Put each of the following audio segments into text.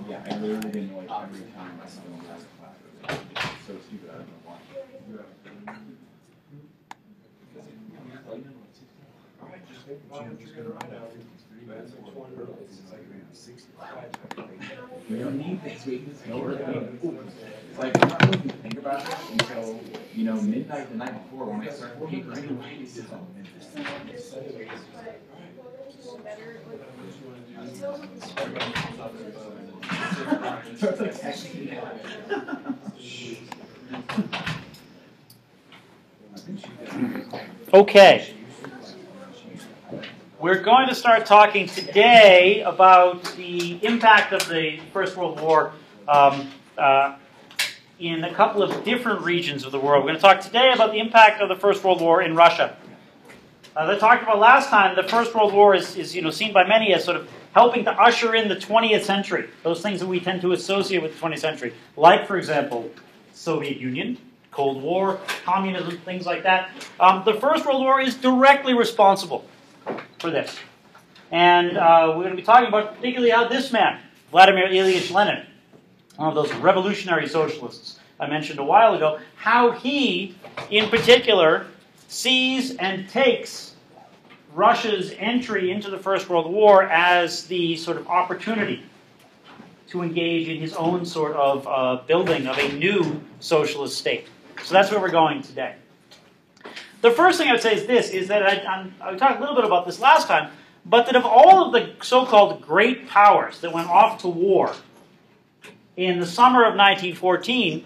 Yeah, I literally didn't know like every time someone has a class. It's so stupid, I don't know why. We don't need this, we can just go early. It's like, I'm not really going to think about it until, you know, midnight the night before when I start the paper anyway. It's just all interesting. Okay. We're going to start talking today about the impact of the First World War in a couple of different regions of the world. We're going to talk today about the impact of the First World War in Russia. As I talked about last time, the First World War is seen by many as sort of helping to usher in the 20th century, those things that we tend to associate with the 20th century, like, for example, Soviet Union, Cold War, communism, things like that. The First World War is directly responsible for this. And we're going to be talking about particularly how this man, Vladimir Ilyich Lenin, one of those revolutionary socialists I mentioned a while ago, how he, in particular, sees and takes Russia's entry into the First World War as the sort of opportunity to engage in his own sort of building of a new socialist state. So that's where we're going today. The first thing I would say is this, is that I talked a little bit about this last time, but that of all of the so-called great powers that went off to war in the summer of 1914,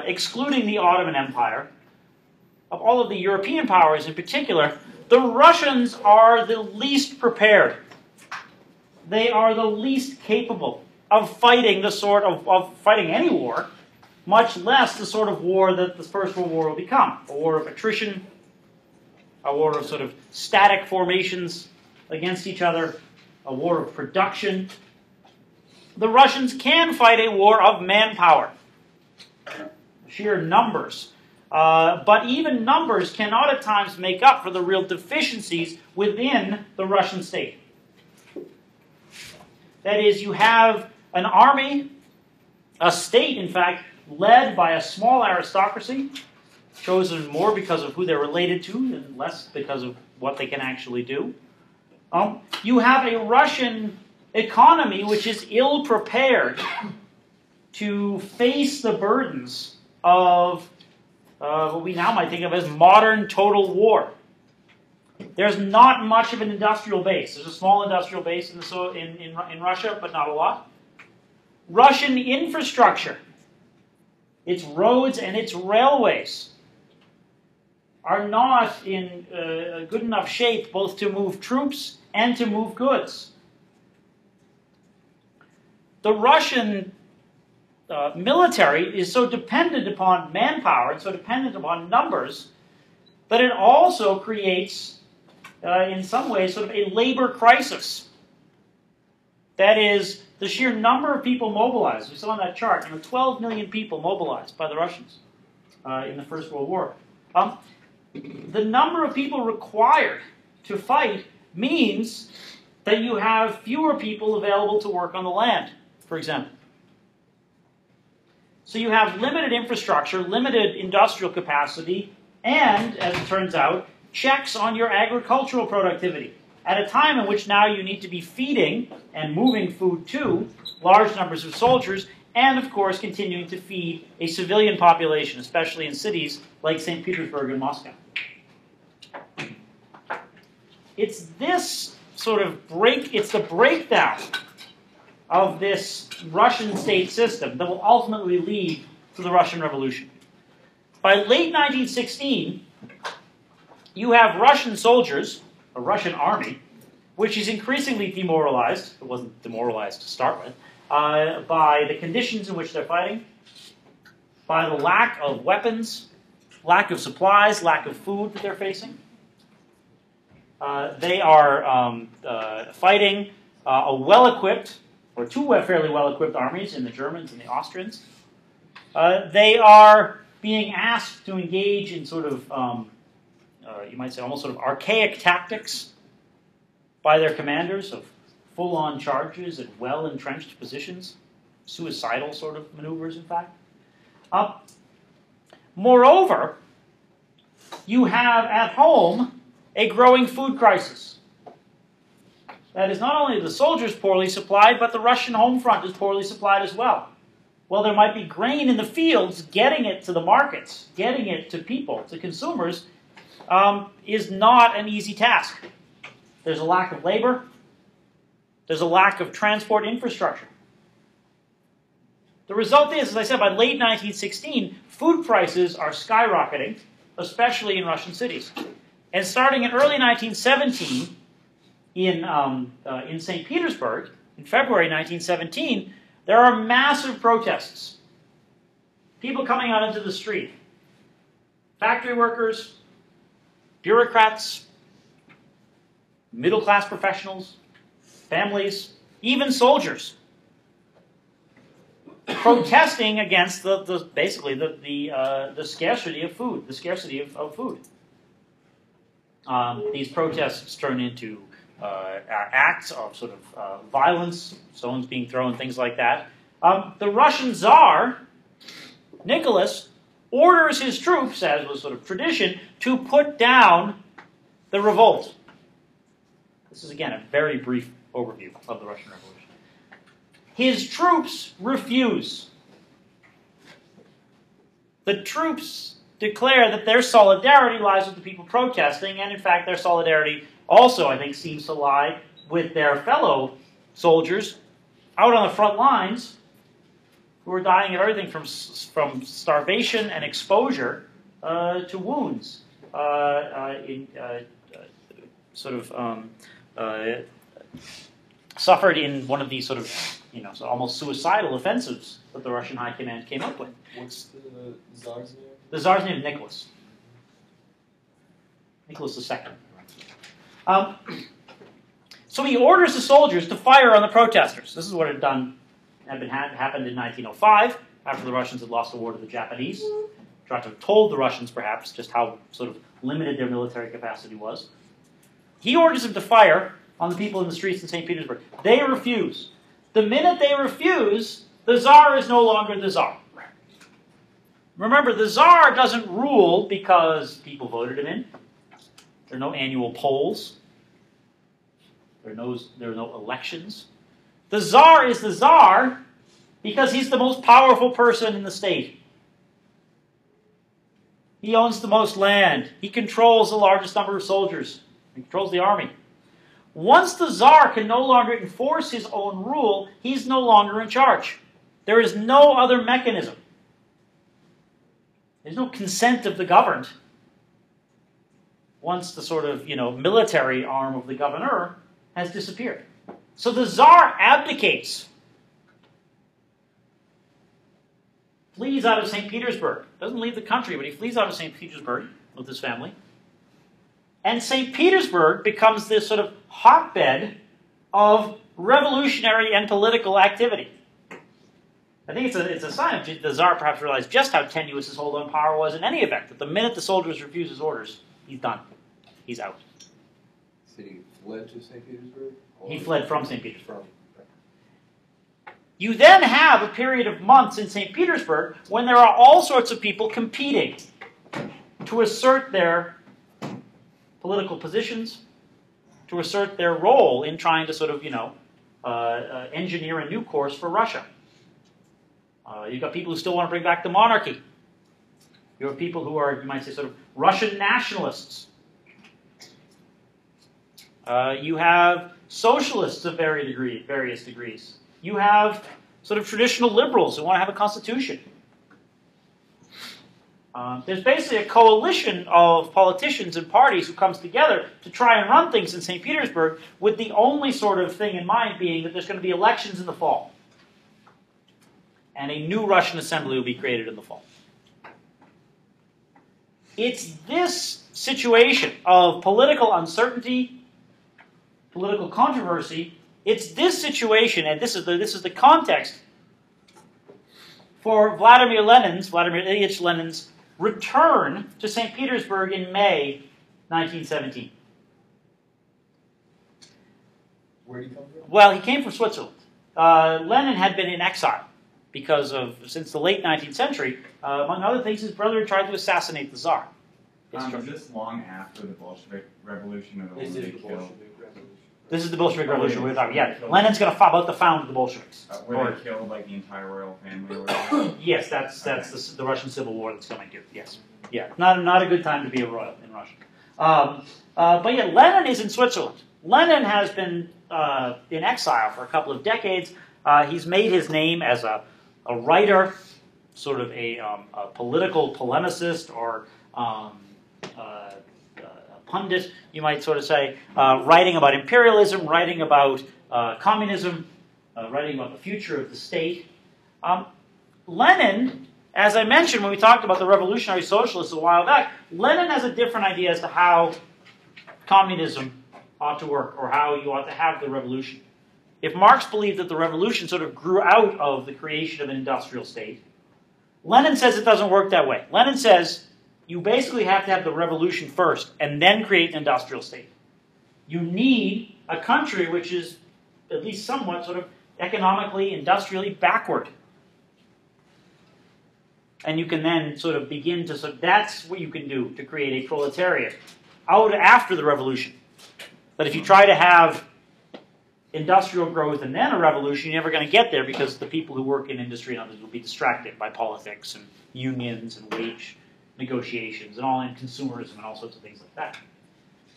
excluding the Ottoman Empire, of all of the European powers in particular, the Russians are the least prepared. They are the least capable of fighting the sort of fighting any war, much less the sort of war that the First World War will become. A war of attrition, a war of sort of static formations against each other, a war of production. The Russians can fight a war of manpower, sheer numbers. But even numbers cannot at times make up for the real deficiencies within the Russian state. That is, you have an army, a state, in fact, led by a small aristocracy, chosen more because of who they're related to and less because of what they can actually do. You have a Russian economy which is ill-prepared to face the burdens of what we now might think of as modern total war. There's not much of an industrial base. There's a small industrial base in Russia, but not a lot. Russian infrastructure, its roads and its railways, are not in good enough shape both to move troops and to move goods. The Russian military is so dependent upon manpower and so dependent upon numbers that it also creates, in some ways, sort of a labor crisis. That is, the sheer number of people mobilized. We saw on that chart, 12 million people mobilized by the Russians in the First World War. The number of people required to fight means that you have fewer people available to work on the land, for example. So you have limited infrastructure, limited industrial capacity, and, as it turns out, checks on your agricultural productivity at a time in which now you need to be feeding and moving food to large numbers of soldiers, and, of course, continuing to feed a civilian population, especially in cities like St. Petersburg and Moscow. It's this sort of it's the breakdown of this Russian state system that will ultimately lead to the Russian Revolution. By late 1916, you have Russian soldiers, a Russian army, which is increasingly demoralized, it wasn't demoralized to start with, by the conditions in which they're fighting, by the lack of weapons, lack of supplies, lack of food that they're facing. They are fighting a well-equipped, or two fairly well-equipped armies in the Germans and the Austrians. They are being asked to engage in sort of, you might say, almost sort of archaic tactics by their commanders of full-on charges at well-entrenched positions, suicidal sort of maneuvers, in fact. Moreover, you have at home a growing food crisis. That is, not only the soldiers poorly supplied, but the Russian home front is poorly supplied as well. Well, there might be grain in the fields, getting it to the markets, getting it to people, to consumers, is not an easy task. There's a lack of labor. There's a lack of transport infrastructure. The result is, as I said, by late 1916, food prices are skyrocketing, especially in Russian cities. And starting in early 1917, in St. Petersburg, in February 1917, there are massive protests. People coming out into the street. Factory workers, bureaucrats, middle-class professionals, families, even soldiers, protesting against basically the scarcity of food, of food. These protests turn into acts of sort of violence, stones being thrown, things like that. The Russian Tsar, Nicholas, orders his troops, as was sort of tradition, to put down the revolt. This is, again, a very brief overview of the Russian Revolution. His troops refuse. The troops declare that their solidarity lies with the people protesting, and in fact their solidarity also, I think, seems to lie with their fellow soldiers out on the front lines who are dying of everything from starvation and exposure to wounds, suffered in one of these sort of, so almost suicidal offensives that the Russian High Command came up with. What's the Tsar's name? The Tsar's name is Nicholas. Nicholas II. So he orders the soldiers to fire on the protesters. This is what had happened in 1905, after the Russians had lost the war to the Japanese. Tried to have told the Russians, perhaps, just how sort of limited their military capacity was. He orders them to fire on the people in the streets in St. Petersburg. They refuse. The minute they refuse, the Tsar is no longer the Tsar. Remember, the Tsar doesn't rule because people voted him in. There are no annual polls. There are no elections. The Tsar is the Tsar because he's the most powerful person in the state. He owns the most land. He controls the largest number of soldiers. He controls the army. Once the Tsar can no longer enforce his own rule, he's no longer in charge. There is no other mechanism. There's no consent of the governed. Once the sort of, military arm of the governor has disappeared. So the Tsar abdicates. Flees out of St. Petersburg. Doesn't leave the country, but he flees out of St. Petersburg with his family. And St. Petersburg becomes this sort of hotbed of revolutionary and political activity. I think it's a sign of the Tsar perhaps realized just how tenuous his hold on power was in any event, that the minute the soldiers refuse his orders, he's done. He's out. So he fled to St. Petersburg? He fled from St. Petersburg. You then have a period of months in St. Petersburg when there are all sorts of people competing to assert their political positions, to assert their role in trying to sort of, engineer a new course for Russia. You've got people who still want to bring back the monarchy. You have people who are, you might say, sort of Russian nationalists. You have socialists of various degrees. You have sort of traditional liberals who want to have a constitution. There's basically a coalition of politicians and parties who comes together to try and run things in St. Petersburg, with the only sort of thing in mind being that there's going to be elections in the fall. And a new Russian assembly will be created in the fall. it's this situation of political uncertainty, political controversy. It's this situation, and this is the context for Vladimir Ilyich Lenin's return to St. Petersburg in May 1917. Where did he come from? Well, he came from Switzerland. Lenin had been in exile because of, since the late 19th century, among other things, his brother had tried to assassinate the Tsar. Was this long after the Bolshevik Revolution or the one Is they it the killed? Bolshevik Revolution? This is the Bolshevik Revolution we're talking about. Yeah, Lenin's going to about the found of the Bolsheviks. Where they killed like the entire royal family or whatever? Yes, that's the Russian Civil War that's coming to. Yes, yeah, not a good time to be a royal in Russia. But yeah, Lenin is in Switzerland. Lenin has been in exile for a couple of decades. He's made his name as a writer, sort of a political polemicist or a pundit, you might sort of say, writing about imperialism, writing about communism, writing about the future of the state. Lenin, as I mentioned when we talked about the revolutionary socialists a while back, Lenin has a different idea as to how communism ought to work or how you ought to have the revolution. If Marx believed that the revolution sort of grew out of the creation of an industrial state, Lenin says it doesn't work that way. Lenin says you basically have to have the revolution first and then create an industrial state. You need a country which is at least somewhat sort of economically, industrially backward. And you can then sort of begin to, that's what you can do to create a proletariat out after the revolution. But if you try to have industrial growth and then a revolution, you're never going to get there because the people who work in industry and others will be distracted by politics and unions and wage negotiations and all in consumerism and all sorts of things like that.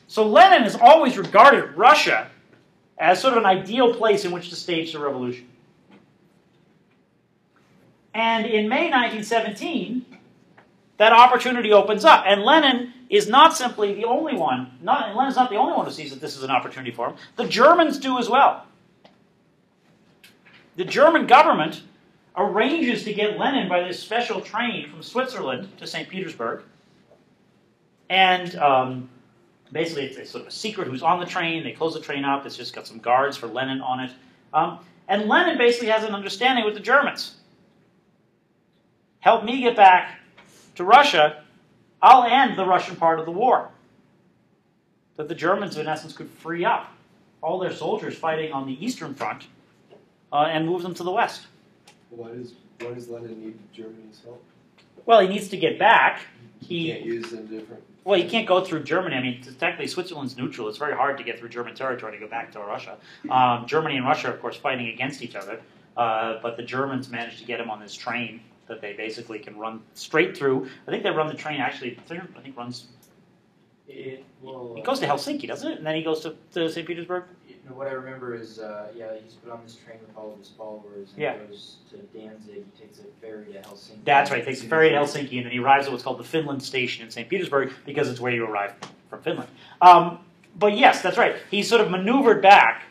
So Lenin has always regarded Russia as sort of an ideal place in which to stage the revolution. And in May 1917, that opportunity opens up. And Lenin is not simply the only one. Lenin's not the only one who sees that this is an opportunity for him. The Germans do as well. The German government arranges to get Lenin by this special train from Switzerland to St. Petersburg. And basically, it's sort of a secret who's on the train. They close the train up. It's just got some guards for Lenin on it. And Lenin basically has an understanding with the Germans. Help me get back to Russia, I'll end the Russian part of the war. That the Germans, in essence, could free up all their soldiers fighting on the Eastern Front and move them to the West. Why does Lenin need Germany's help? Well, he needs to get back. He can't use them different. Well, you can't go through Germany. I mean, technically, Switzerland's neutral. It's very hard to get through German territory to go back to Russia. Germany and Russia, of course, fighting against each other. But the Germans managed to get him on this train that they basically can run straight through. I think they run the train actually, I think runs, it goes to Helsinki, doesn't it? And then he goes to St. Petersburg? What I remember is, he's put on this train with all of his followers and goes to Danzig. He takes a ferry to Helsinki. That's right, he takes a ferry to Helsinki, and then he arrives at what's called the Finland Station in St. Petersburg because it's where you arrive from Finland. But yes, that's right. He's sort of maneuvered back.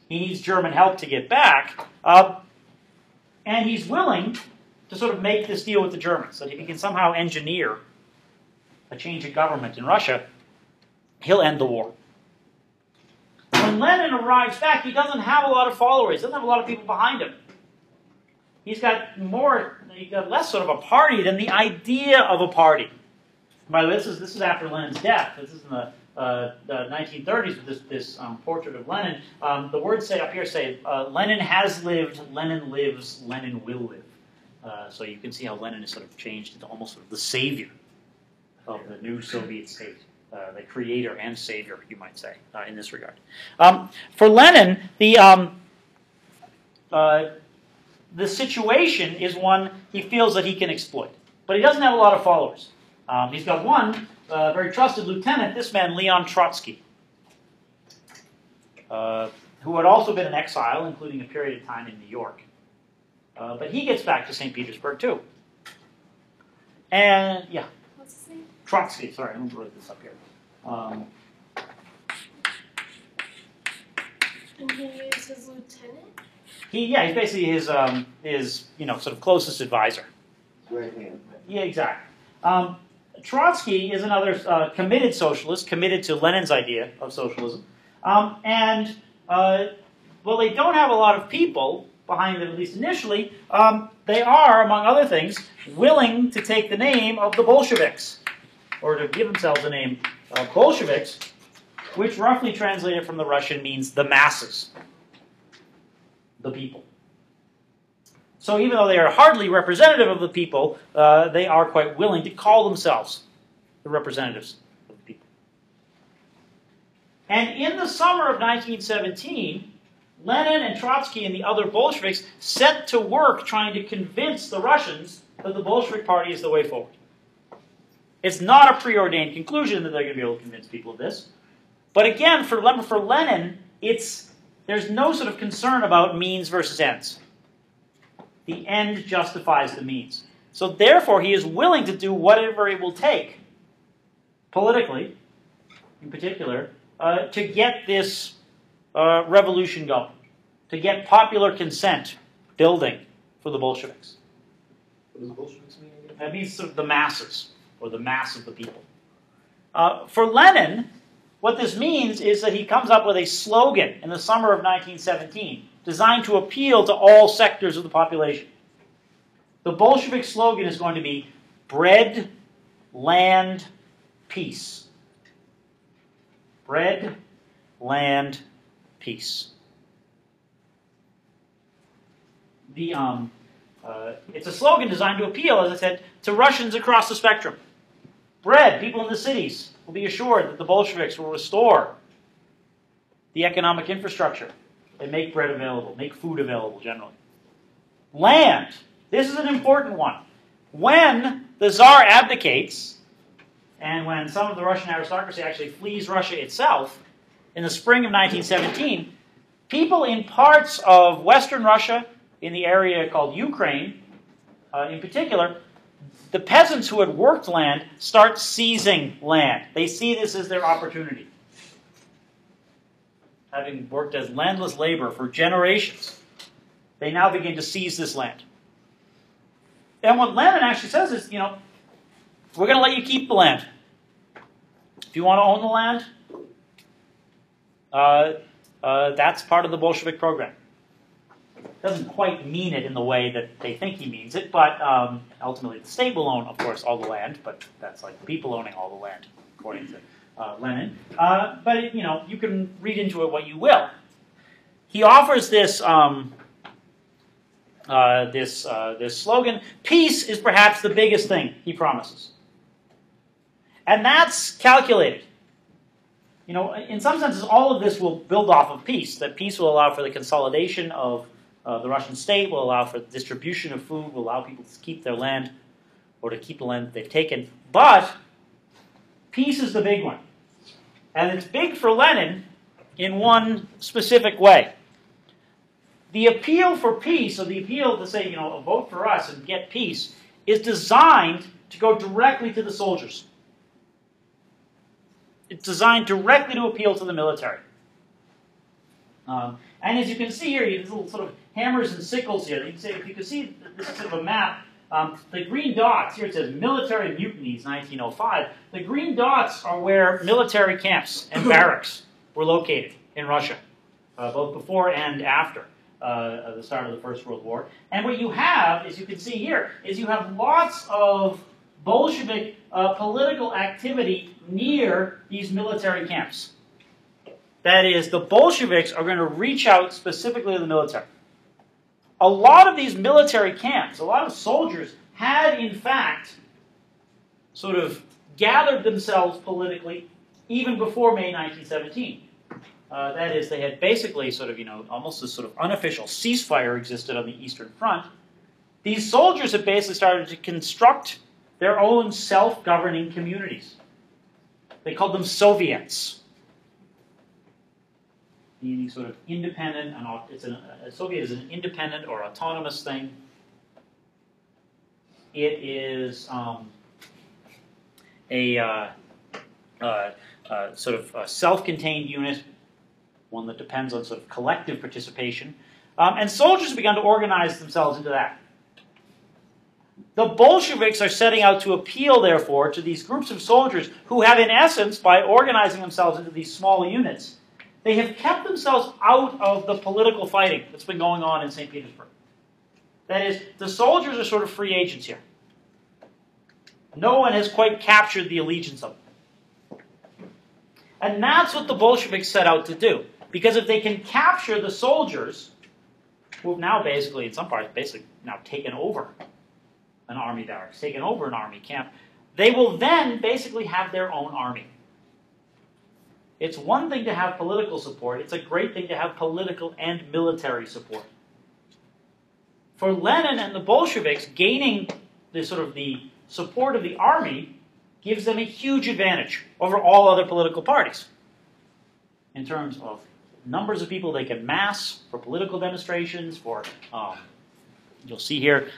He needs German help to get back. And he's willing to sort of make this deal with the Germans, that if he can somehow engineer a change of government in Russia, he'll end the war. When Lenin arrives back, he doesn't have a lot of followers. He doesn't have a lot of people behind him. He's got less sort of a party than the idea of a party. By the way, this is after Lenin's death. This is in the 1930s with this portrait of Lenin. The words up here say, Lenin has lived, Lenin lives, Lenin will live. So you can see how Lenin is sort of changed into almost sort of the savior of the new Soviet state. The creator and savior, you might say, in this regard. For Lenin, the situation is one he feels that he can exploit. But he doesn't have a lot of followers. He's got one very trusted lieutenant, this man, Leon Trotsky, who had also been in exile, including a period of time in New York. But he gets back to St. Petersburg, too. And, yeah. What's his name? Trotsky, sorry, I'm going to write this up here. And he is his lieutenant? He's basically his sort of closest advisor. Right hand. Yeah, exactly. Trotsky is another committed socialist, committed to Lenin's idea of socialism. Well, they don't have a lot of people behind them, at least initially. They are, among other things, willing to take the name of the Bolsheviks, or to give themselves the name Bolsheviks, which roughly translated from the Russian means the masses, the people. So even though they are hardly representative of the people, they are quite willing to call themselves the representatives of the people. And in the summer of 1917, Lenin and Trotsky and the other Bolsheviks set to work trying to convince the Russians that the Bolshevik Party is the way forward. It's not a preordained conclusion that they're going to be able to convince people of this. But again, for Lenin, there's no sort of concern about means versus ends. The end justifies the means. So therefore, he is willing to do whatever it will take, politically, in particular, to get this revolution going, to get popular consent building for the Bolsheviks. What does Bolsheviks mean again? That means sort of the masses, or the mass of the people. For Lenin, what this means is that he comes up with a slogan in the summer of 1917 designed to appeal to all sectors of the population. The Bolshevik slogan is going to be bread, land, peace. Bread, land, peace. It's a slogan designed to appeal, as I said, to Russians across the spectrum. Bread, people in the cities will be assured that the Bolsheviks will restore the economic infrastructure and make bread available, make food available generally. Land, this is an important one. When the Tsar abdicates, and when some of the Russian aristocracy actually flees Russia itself, in the spring of 1917, people in parts of Western Russia, in the area called Ukraine, in particular, the peasants who had worked land start seizing land. They see this as their opportunity. Having worked as landless labor for generations, they now begin to seize this land. And what Lenin actually says is, we're going to let you keep the land. If you want to own the land, that's part of the Bolshevik program. Doesn't quite mean it in the way that they think he means it, but ultimately the state will own, of course, all the land, but that's like the people owning all the land, according to Lenin. But you can read into it what you will. He offers this this slogan: "Peace is perhaps the biggest thing," he promises, and that's calculated. In some senses, all of this will build off of peace. That peace will allow for the consolidation of the Russian state, will allow for the distribution of food, will allow people to keep their land, or to keep the land that they've taken. But peace is the big one. And it's big for Lenin in one specific way. The appeal for peace, or the appeal to say, vote for us and get peace, is designed to go directly to the soldiers. It's designed directly to appeal to the military. And as you can see here, you have little sort of hammers and sickles here. If you can see, this is sort of a map. The green dots, here it says military mutinies 1905. The green dots are where military camps and barracks were located in Russia, both before and after the start of the First World War. And what you have, as you can see here, is you have lots of Bolshevik political activity near these military camps. That is, the Bolsheviks are going to reach out specifically to the military. A lot of these military camps, a lot of soldiers had, in fact, sort of gathered themselves politically even before May 1917. That is, they had basically sort of, almost a sort of unofficial ceasefire existed on the Eastern Front. These soldiers had basically started to construct their own self-governing communities. They called them Soviets, meaning sort of independent. A Soviet is an independent or autonomous thing. It is sort of a self-contained unit, one that depends on sort of collective participation. And soldiers began to organize themselves into that. The Bolsheviks are setting out to appeal, therefore, to these groups of soldiers who have, in essence, by organizing themselves into these small units, they have kept themselves out of the political fighting that's been going on in St. Petersburg. That is, the soldiers are sort of free agents here. No one has quite captured the allegiance of them. And that's what the Bolsheviks set out to do. Because if they can capture the soldiers, who have now basically, in some parts, basically now taken over an army barracks, taken over an army camp, they will then basically have their own army. It's one thing to have political support. It's a great thing to have political and military support. For Lenin and the Bolsheviks, gaining the support of the army gives them a huge advantage over all other political parties in terms of numbers of people they can mass for political demonstrations, for, you'll see here,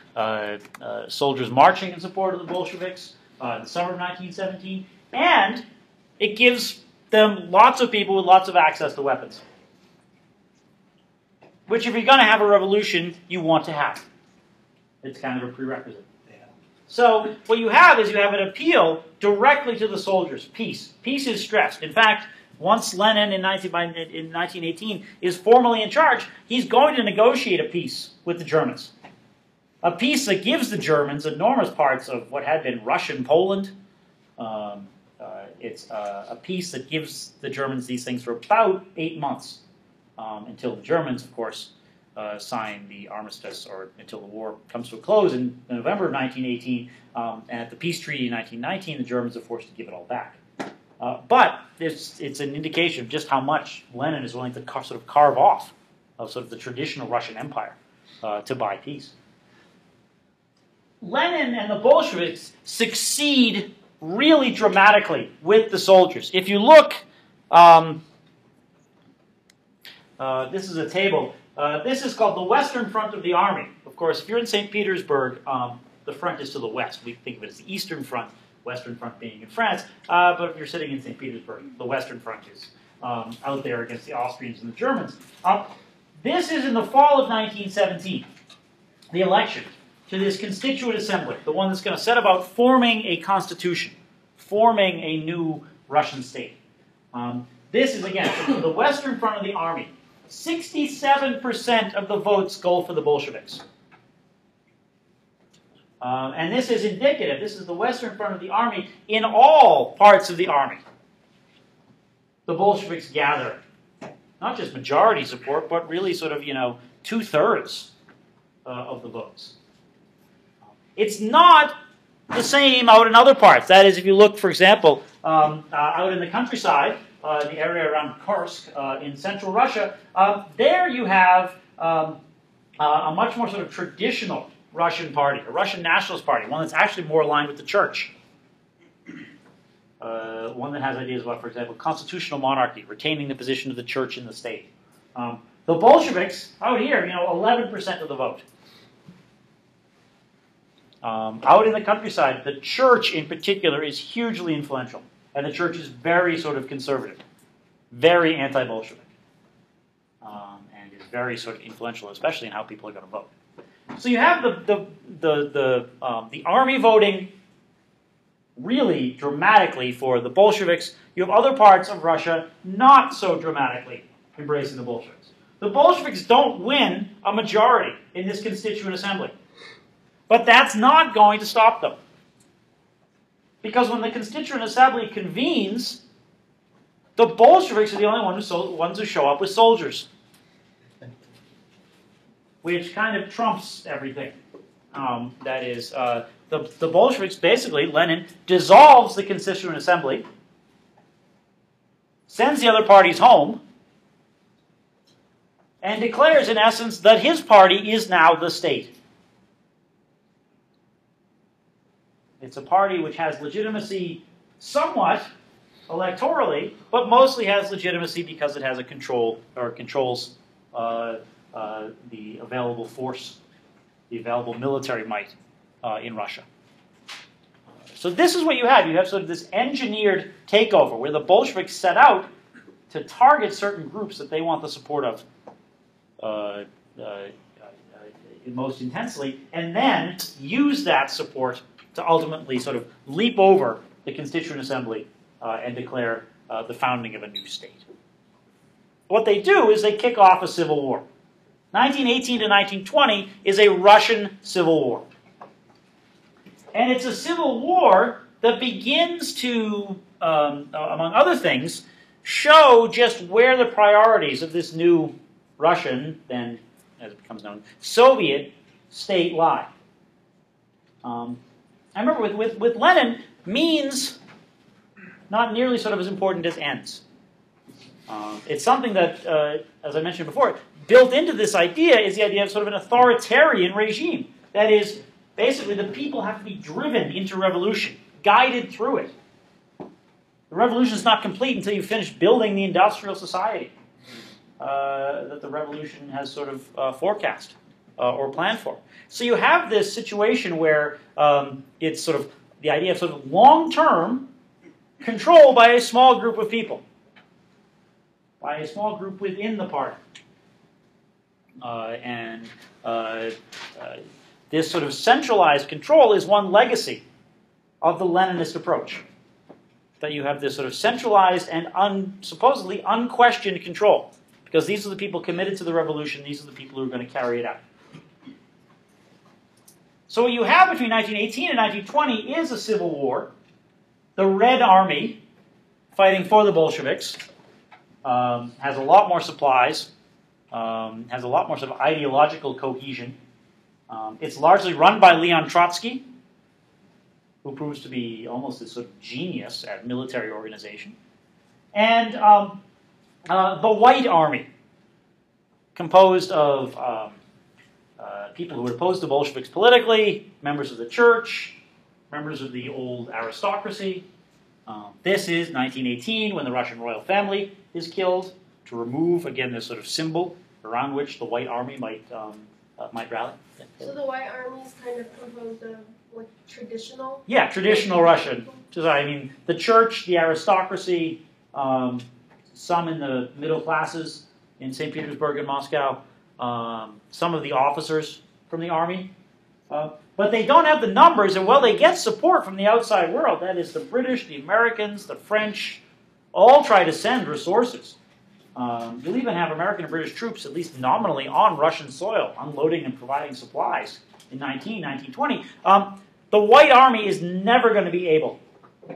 soldiers marching in support of the Bolsheviks in the summer of 1917, and it gives them lots of people with lots of access to weapons, which if you're going to have a revolution, you want to have. It's kind of a prerequisite. So what you have is you have an appeal directly to the soldiers. Peace. Peace is stressed. In fact, once Lenin in 1918 is formally in charge, he's going to negotiate a peace with the Germans. A peace that gives the Germans enormous parts of what had been Russian Poland. It's a peace that gives the Germans these things for about 8 months, until the Germans, of course, sign the armistice, or until the war comes to a close in November of 1918. And at the peace treaty in 1919, the Germans are forced to give it all back. But it's an indication of just how much Lenin is willing to sort of carve off of sort of the traditional Russian Empire to buy peace. Lenin and the Bolsheviks succeed really dramatically with the soldiers. If you look, this is a table. This is called the Western Front of the Army. Of course, if you're in St. Petersburg, the front is to the west. We think of it as the Eastern Front, Western Front being in France. But if you're sitting in St. Petersburg, the Western Front is out there against the Austrians and the Germans. This is in the fall of 1917, the election to this Constituent Assembly, the one that's going to set about forming a constitution, forming a new Russian state. This is, again, the Western Front of the Army. 67% of the votes go for the Bolsheviks. And this is indicative. This is the Western Front of the Army in all parts of the army. The Bolsheviks gather not just majority support, but really sort of, 2/3 of the votes. It's not the same out in other parts. That is, if you look, for example, out in the countryside, the area around Kursk in central Russia, there you have a much more sort of traditional Russian party, a Russian nationalist party, one that's actually more aligned with the church. One that has ideas about, for example, constitutional monarchy, retaining the position of the church in the state. The Bolsheviks, out here, 11% of the vote. Out in the countryside, the church in particular is hugely influential. And the church is very sort of conservative, very anti-Bolshevik, and is very sort of influential, especially in how people are going to vote. So you have the army voting really dramatically for the Bolsheviks. You have other parts of Russia not so dramatically embracing the Bolsheviks. The Bolsheviks don't win a majority in this Constituent Assembly. But that's not going to stop them. Because when the Constituent Assembly convenes, the Bolsheviks are the only ones who show up with soldiers. Which kind of trumps everything. That is, the Bolsheviks, basically, Lenin, dissolves the Constituent Assembly, sends the other parties home, and declares, in essence, that his party is now the state. It's a party which has legitimacy somewhat electorally, but mostly has legitimacy because it has a controls the available force, the available military might in Russia. So this is what you have. You have sort of this engineered takeover where the Bolsheviks set out to target certain groups that they want the support of most intensely, and then use that support to ultimately sort of leap over the Constituent Assembly and declare the founding of a new state. What they do is they kick off a civil war. 1918 to 1920 is a Russian civil war. And it's a civil war that begins to, among other things, show just where the priorities of this new Russian, then as it becomes known, Soviet state lie. I remember with Lenin, means not nearly sort of as important as ends. It's something that, as I mentioned before, built into this idea is the idea of sort of an authoritarian regime. That is, basically the people have to be driven into revolution, guided through it. The revolution is not complete until you finish building the industrial society that the revolution has sort of forecast or planned for. So you have this situation where it's sort of the idea of sort of long-term control by a small group of people, by a small group within the party. This sort of centralized control is one legacy of the Leninist approach. That you have this sort of centralized and supposedly unquestioned control. Because these are the people committed to the revolution, these are the people who are going to carry it out. So what you have between 1918 and 1920 is a civil war. The Red Army, fighting for the Bolsheviks, has a lot more supplies, has a lot more sort of ideological cohesion. It's largely run by Leon Trotsky, who proves to be almost this sort of genius at military organization. And the White Army, composed of people who were opposed to Bolsheviks politically, members of the church, members of the old aristocracy. This is 1918, when the Russian royal family is killed, to remove, again, this sort of symbol around which the White Army might rally. So the White Army is kind of composed of like traditional? Yeah, traditional Russian. I mean, the church, the aristocracy, some in the middle classes in St. Petersburg and Moscow, some of the officers from the army. But they don't have the numbers, and while they get support from the outside world, that is the British, the Americans, the French, all try to send resources. You'll even have American and British troops, at least nominally, on Russian soil, unloading and providing supplies in 1920. The White Army is never going to be able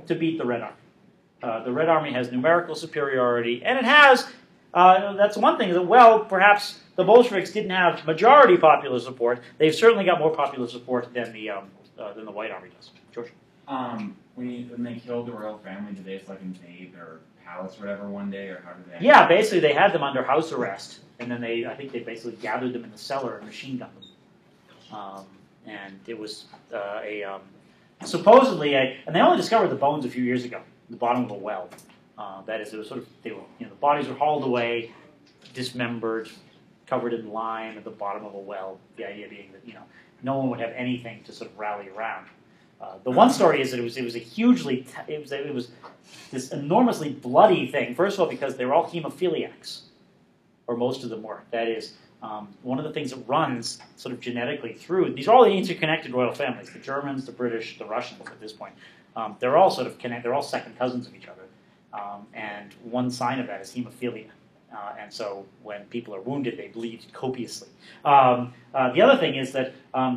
to beat the Red Army. The Red Army has numerical superiority, and it has, that's one thing, that, well, perhaps the Bolsheviks didn't have majority popular support. They've certainly got more popular support than the White Army does. George? When they killed the royal family, did they just invade their palace or whatever one day, or how did they? Yeah, basically they had them under house arrest, and then I think they basically gathered them in the cellar and machine gunned them. And it was supposedly and they only discovered the bones a few years ago, the bottom of a well. That is, it was sort of the bodies were hauled away, dismembered, covered in lime at the bottom of a well. The idea being that no one would have anything to sort of rally around. The one story is that it was this enormously bloody thing. First of all, because they were all hemophiliacs, or most of them were. That is, one of the things that runs sort of genetically through, these are all the interconnected royal families, the Germans, the British, the Russians at this point. They're all sort of they're all second cousins of each other. And one sign of that is hemophilia. And so when people are wounded, they bleed copiously. The other thing is that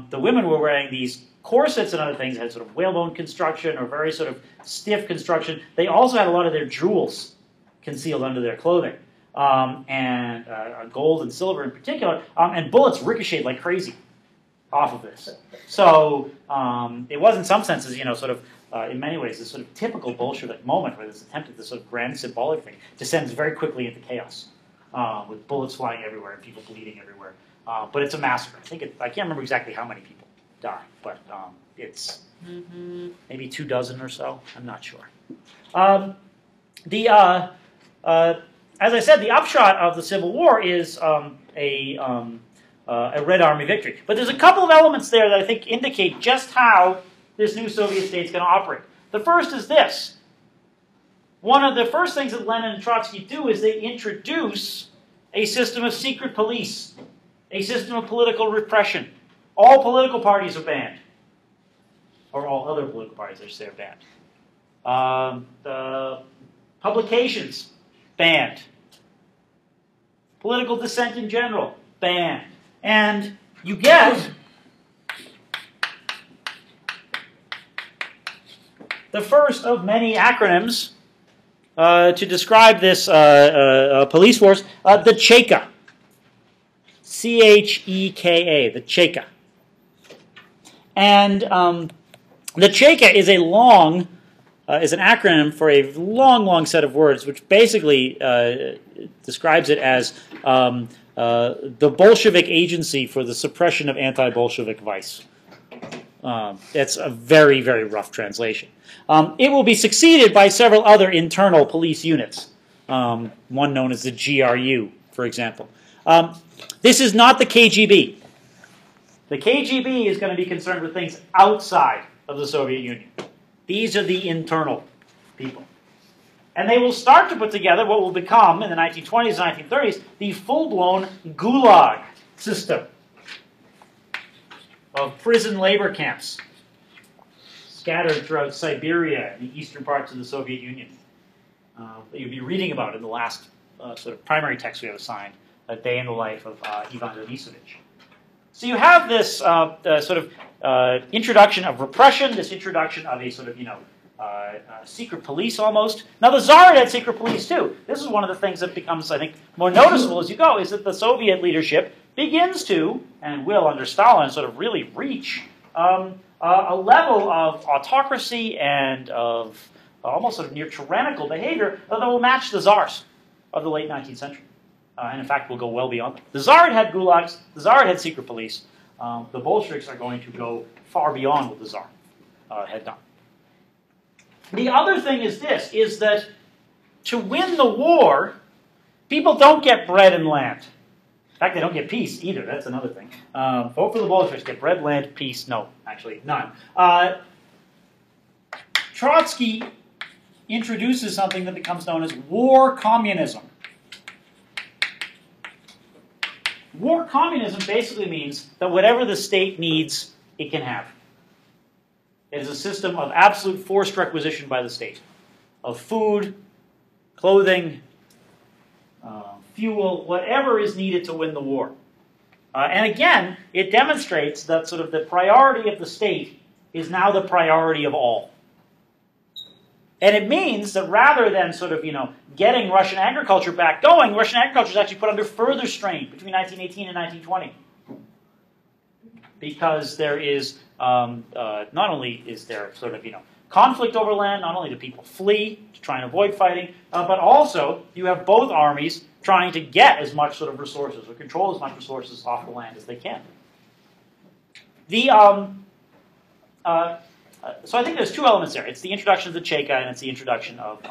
the women were wearing these corsets and other things that had sort of whalebone construction or very sort of stiff construction. They also had a lot of their jewels concealed under their clothing, and gold and silver in particular, and bullets ricocheted like crazy off of this. So it was in some senses, sort of, in many ways, this sort of typical Bolshevik moment where this attempt at this sort of grand symbolic thing descends very quickly into chaos, with bullets flying everywhere and people bleeding everywhere. But it's a massacre. I can't remember exactly how many people die, but it's maybe 24 or so. I'm not sure. As I said, the upshot of the Civil War is a Red Army victory. But there's a couple of elements there that I think indicate just how this new Soviet state is going to operate. The first is this. One of the first things that Lenin and Trotsky do is they introduce a system of secret police, a system of political repression, All political parties are banned. Or all other political parties, I should say, are banned. Publications, banned. Political dissent in general, banned. And you get the first of many acronyms to describe this police force, the Cheka. C-H-E-K-A, the Cheka. And the Cheka is is an acronym for a long set of words, which basically describes it as the Bolshevik Agency for the Suppression of Anti-Bolshevik Vice. That's a very rough translation. It will be succeeded by several other internal police units, one known as the GRU, for example. This is not the KGB. The KGB is going to be concerned with things outside of the Soviet Union. These are the internal people. And they will start to put together what will become, in the 1920s and 1930s, the full-blown Gulag system of prison labor camps scattered throughout Siberia and the eastern parts of the Soviet Union. That you'll be reading about in the last sort of primary text we have assigned, A Day in the Life of Ivan Denisovich. So you have this sort of introduction of repression, this introduction of a sort of, secret police almost. Now the Tsar had secret police too. This is one of the things that becomes, I think, more noticeable as you go, is that the Soviet leadership begins to, and will under Stalin, sort of really reach a level of autocracy and of almost sort of near tyrannical behavior that will match the Tsars of the late 19th century. And in fact, will go well beyond that. The Tsar had gulags, the Tsar had secret police. The Bolsheviks are going to go far beyond what the Tsar had done. The other thing is this, is that to win the war, people don't get bread and land. In fact, they don't get peace either. That's another thing. Vote for the Bolsheviks. Get bread, land, peace. No, actually, none. Trotsky introduces something that becomes known as war communism. War communism basically means that whatever the state needs, it can have. It is a system of absolute forced requisition by the state of food, clothing, fuel, whatever is needed to win the war. And again, it demonstrates that sort of the priority of the state is now the priority of all. And it means that rather than sort of, getting Russian agriculture back going, Russian agriculture is actually put under further strain between 1918 and 1920. Because there is, not only is there sort of, conflict over land, not only do people flee to try and avoid fighting, but also you have both armies trying to get as much sort of resources or control as much resources off the land as they can. So I think there's two elements there. It's the introduction of the Cheka and it's the introduction of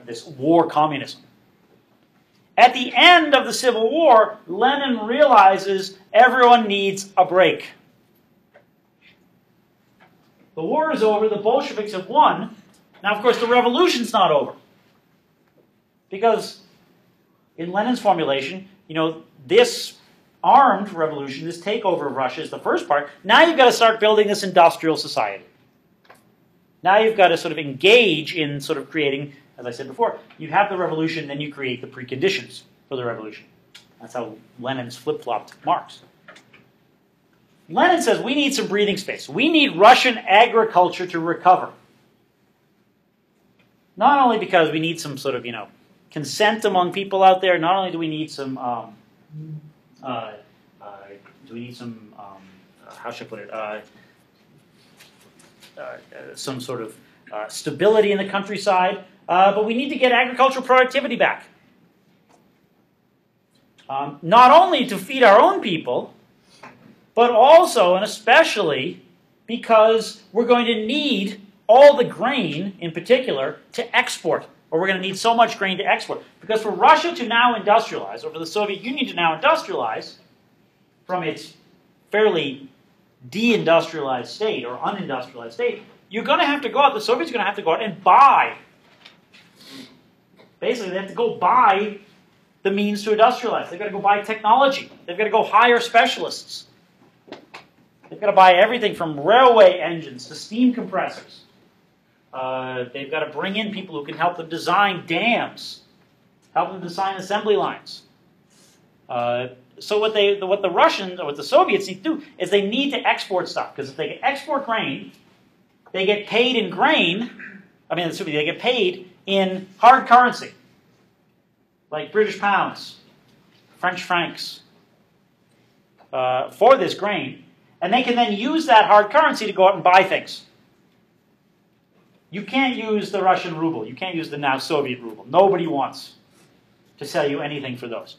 this war communism. At the end of the Civil War, Lenin realizes everyone needs a break. The war is over, the Bolsheviks have won. Now, of course, the revolution's not over. Because in Lenin's formulation, this armed revolution, this takeover of Russia is the first part. Now you've got to start building this industrial society. Now you've got to sort of engage in sort of creating, as I said before, you have the revolution, then you create the preconditions for the revolution. That's how Lenin's flip-flopped Marx. Lenin says we need some breathing space. We need Russian agriculture to recover. Not only because we need some sort of, consent among people out there, not only do we need some, how should I put it, some sort of stability in the countryside, but we need to get agricultural productivity back. Not only to feed our own people, but also and especially because we're going to need all the grain, in particular, to export. Or we're going to need so much grain to export. Because for Russia to now industrialize, or for the Soviet Union to now industrialize, from its fairly deindustrialized state or unindustrialized state, you're going to have to go out, the Soviets are going to have to go out and buy. Basically, they have to go buy the means to industrialize. They've got to go buy technology. They've got to go hire specialists. They've got to buy everything from railway engines to steam compressors. They've got to bring in people who can help them design dams, help them design assembly lines. So what the Russians or what the Soviets need to do is they need to export stuff, because if they can export grain, they get paid in grain. I mean, they get paid in hard currency, like British pounds, French francs, for this grain, and they can then use that hard currency to go out and buy things. You can't use the Russian ruble. You can't use the now Soviet ruble. Nobody wants to sell you anything for those.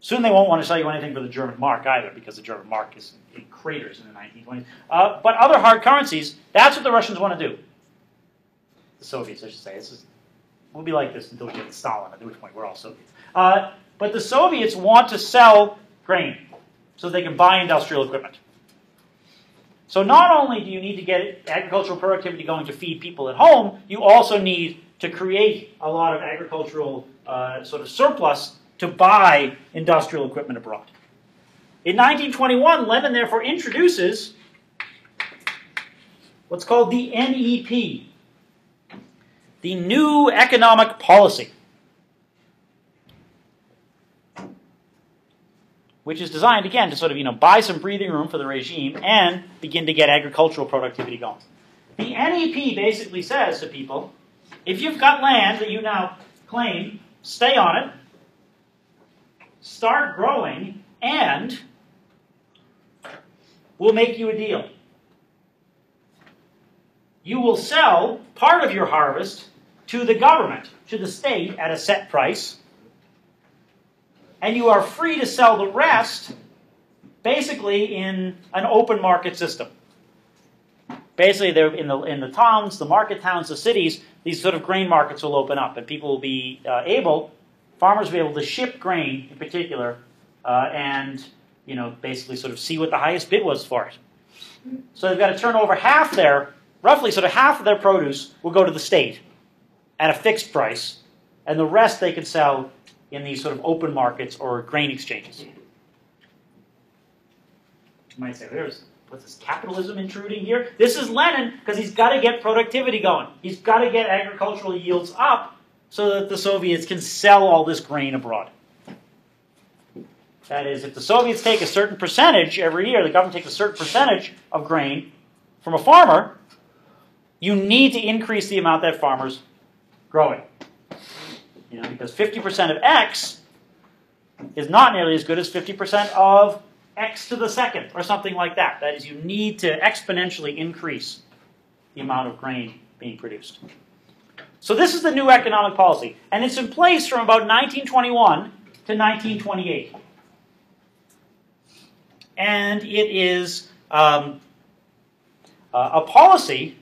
Soon they won't want to sell you anything for the German mark either, because the German mark is in craters in the 1920s. But other hard currencies, that's what the Russians want to do. The Soviets, I should say. We'll be like this until we get to Stalin, at which point we're all Soviets. But the Soviets want to sell grain so they can buy industrial equipment. So not only do you need to get agricultural productivity going to feed people at home, you also need to create a lot of agricultural sort of surplus to buy industrial equipment abroad. In 1921, Lenin therefore introduces what's called the NEP, the New Economic Policy, which is designed, again, to sort of, buy some breathing room for the regime and begin to get agricultural productivity going. The NEP basically says to people, if you've got land that you now claim, stay on it, start growing, and we'll make you a deal. You will sell part of your harvest to the government, to the state, at a set price, and you are free to sell the rest basically in an open market system. Basically, they're in the towns, the market towns, the cities, these sort of grain markets will open up, and people will be farmers will be able to ship grain in particular, and basically sort of see what the highest bid was for it. So they've got to turn over roughly sort of half of their produce will go to the state at a fixed price, and the rest they can sell in these sort of open markets or grain exchanges. You might say, what's this capitalism intruding here? This is Lenin, because he's got to get productivity going. He's got to get agricultural yields up so that the Soviets can sell all this grain abroad. That is, if the Soviets take a certain percentage every year, the government takes a certain percentage of grain from a farmer, you need to increase the amount that farmer's growing. Because 50% of X is not nearly as good as 50% of X to the second, or something like that. That is, you need to exponentially increase the amount of grain being produced. So this is the new economic policy, and it's in place from about 1921 to 1928. And it is a policy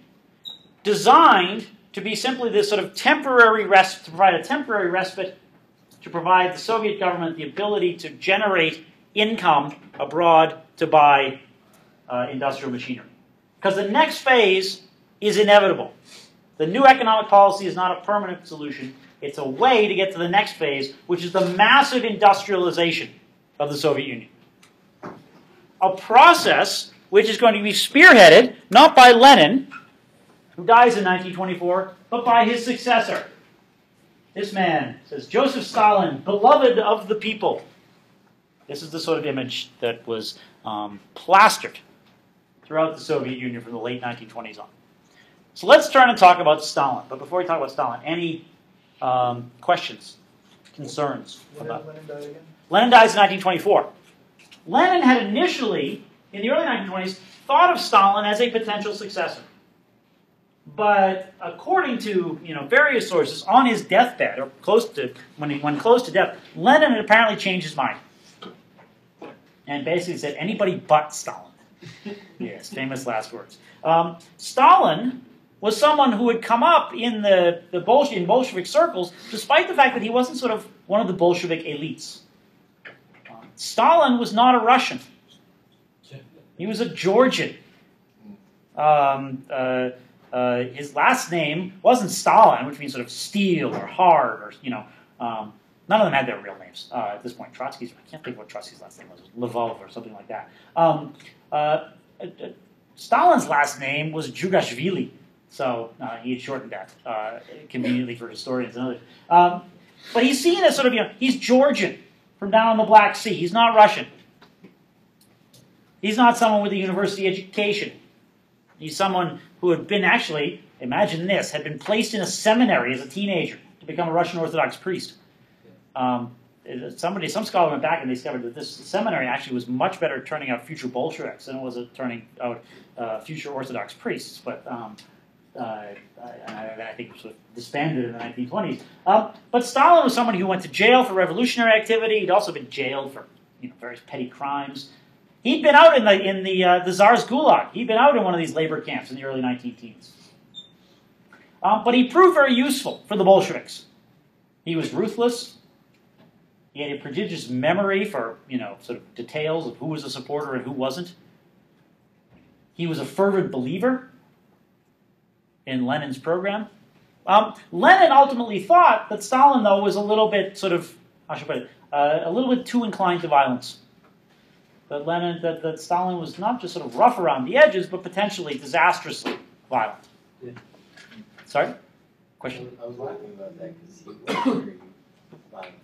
designed to be simply this sort of temporary respite, to provide a temporary respite, to provide the Soviet government the ability to generate income abroad to buy industrial machinery. Because the next phase is inevitable. The new economic policy is not a permanent solution. It's a way to get to the next phase, which is the massive industrialization of the Soviet Union. A process which is going to be spearheaded not by Lenin, who dies in 1924, but by his successor. This man says, Joseph Stalin, beloved of the people. This is the sort of image that was plastered throughout the Soviet Union from the late 1920s on. So let's turn and talk about Stalin. But before we talk about Stalin, any questions, concerns about Lenin died again? Lenin dies in 1924. Lenin had initially, in the early 1920s, thought of Stalin as a potential successor. But according to various sources, on his deathbed, or when close to death, Lenin had apparently changed his mind. And basically said, anybody but Stalin. Yes, famous last words. Stalin was someone who had come up in in Bolshevik circles, despite the fact that he wasn't sort of one of the Bolshevik elites. Stalin was not a Russian. He was a Georgian. His last name wasn't Stalin, which means sort of steel or hard, or None of them had their real names at this point. Trotsky's, I can't think what Trotsky's last name was. Lvov or something like that. Stalin's last name was Djugashvili, so he had shortened that conveniently for historians and others. But he's seen as sort of, he's Georgian from down on the Black Sea. He's not Russian. He's not someone with a university education. He's someone who had been actually, imagine this, had been placed in a seminary as a teenager to become a Russian Orthodox priest. Some scholar went back and discovered that this seminary actually was much better at turning out future Bolsheviks than it was at turning out future Orthodox priests. But I think it sort of disbanded in the 1920s. But Stalin was someone who went to jail for revolutionary activity. He'd also been jailed for various petty crimes. He'd been out in the Tsar's Gulag. He'd been out in one of these labor camps in the early 19-teens. But he proved very useful for the Bolsheviks. He was ruthless. He had a prodigious memory for, sort of details of who was a supporter and who wasn't. He was a fervent believer in Lenin's program. Lenin ultimately thought that Stalin, though, was a little bit sort of, how should I put it, a little bit too inclined to violence. That Stalin was not just sort of rough around the edges, but potentially disastrously violent. Yeah. Sorry? Question? I was laughing about that because he was very violent.